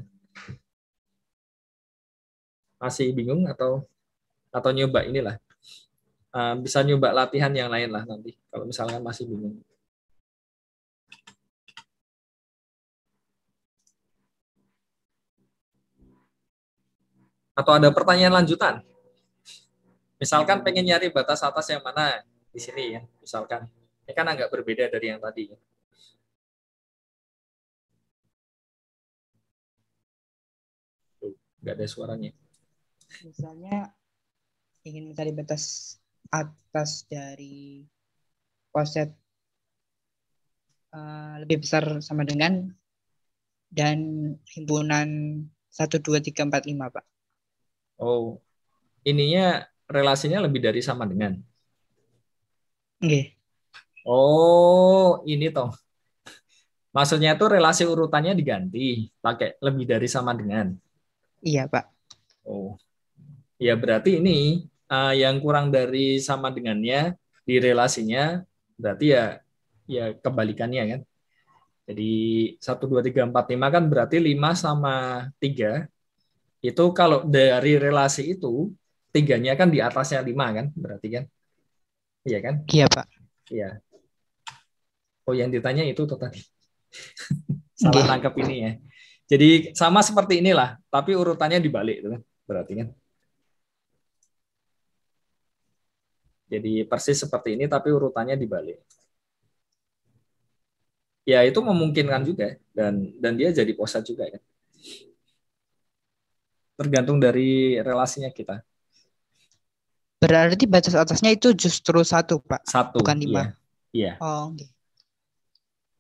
Masih bingung atau nyoba inilah. Bisa nyoba latihan yang lain lah nanti kalau misalnya masih bingung. Atau ada pertanyaan lanjutan? Misalkan pengen nyari batas atas yang mana di sini ya, misalkan. Ini kan agak berbeda dari yang tadi. Nggak ada suaranya. Misalnya ingin mencari batas atas dari poset lebih besar sama dengan dan himpunan 1, 2, 3, 4, 5, Pak. Oh, ininya relasinya lebih dari sama dengan? Oke. Oh, ini toh. Maksudnya itu relasi urutannya diganti, pakai lebih dari sama dengan. Iya, Pak. Oh, ya berarti ini yang kurang dari sama dengannya di relasinya berarti ya kebalikannya kan. Jadi 1, 2, 3, 4, 5 kan berarti 5 sama 3 itu kalau dari relasi itu 3-nya kan di atasnya 5 kan berarti kan. Iya kan? Iya, Pak. Iya. Oh, yang ditanya itu tuh tadi. Salah nangkep ini ya. Jadi sama seperti inilah, tapi urutannya dibalik tuh kan. Berarti kan. Jadi persis seperti ini tapi urutannya dibalik. Ya itu memungkinkan juga dan dia jadi poset juga kan. Tergantung dari relasinya kita. Berarti batas atasnya itu justru 1, Pak. 1, bukan 5. Iya. Oh, okay.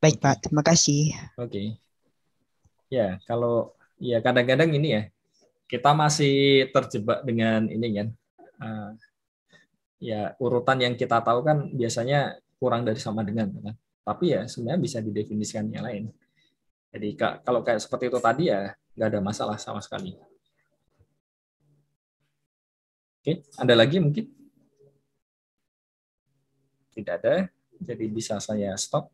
Baik, okay. Pak. Terima kasih. Oke. Ya, kalau ya kadang-kadang ini ya kita masih terjebak dengan ini kan. Ya urutan yang kita tahu kan biasanya kurang dari sama dengan kan. Tapi ya sebenarnya bisa didefinisikan yang lain. Jadi kalau kayak seperti itu tadi ya nggak ada masalah sama sekali. Oke, ada lagi mungkin? Tidak ada, jadi bisa saya stop.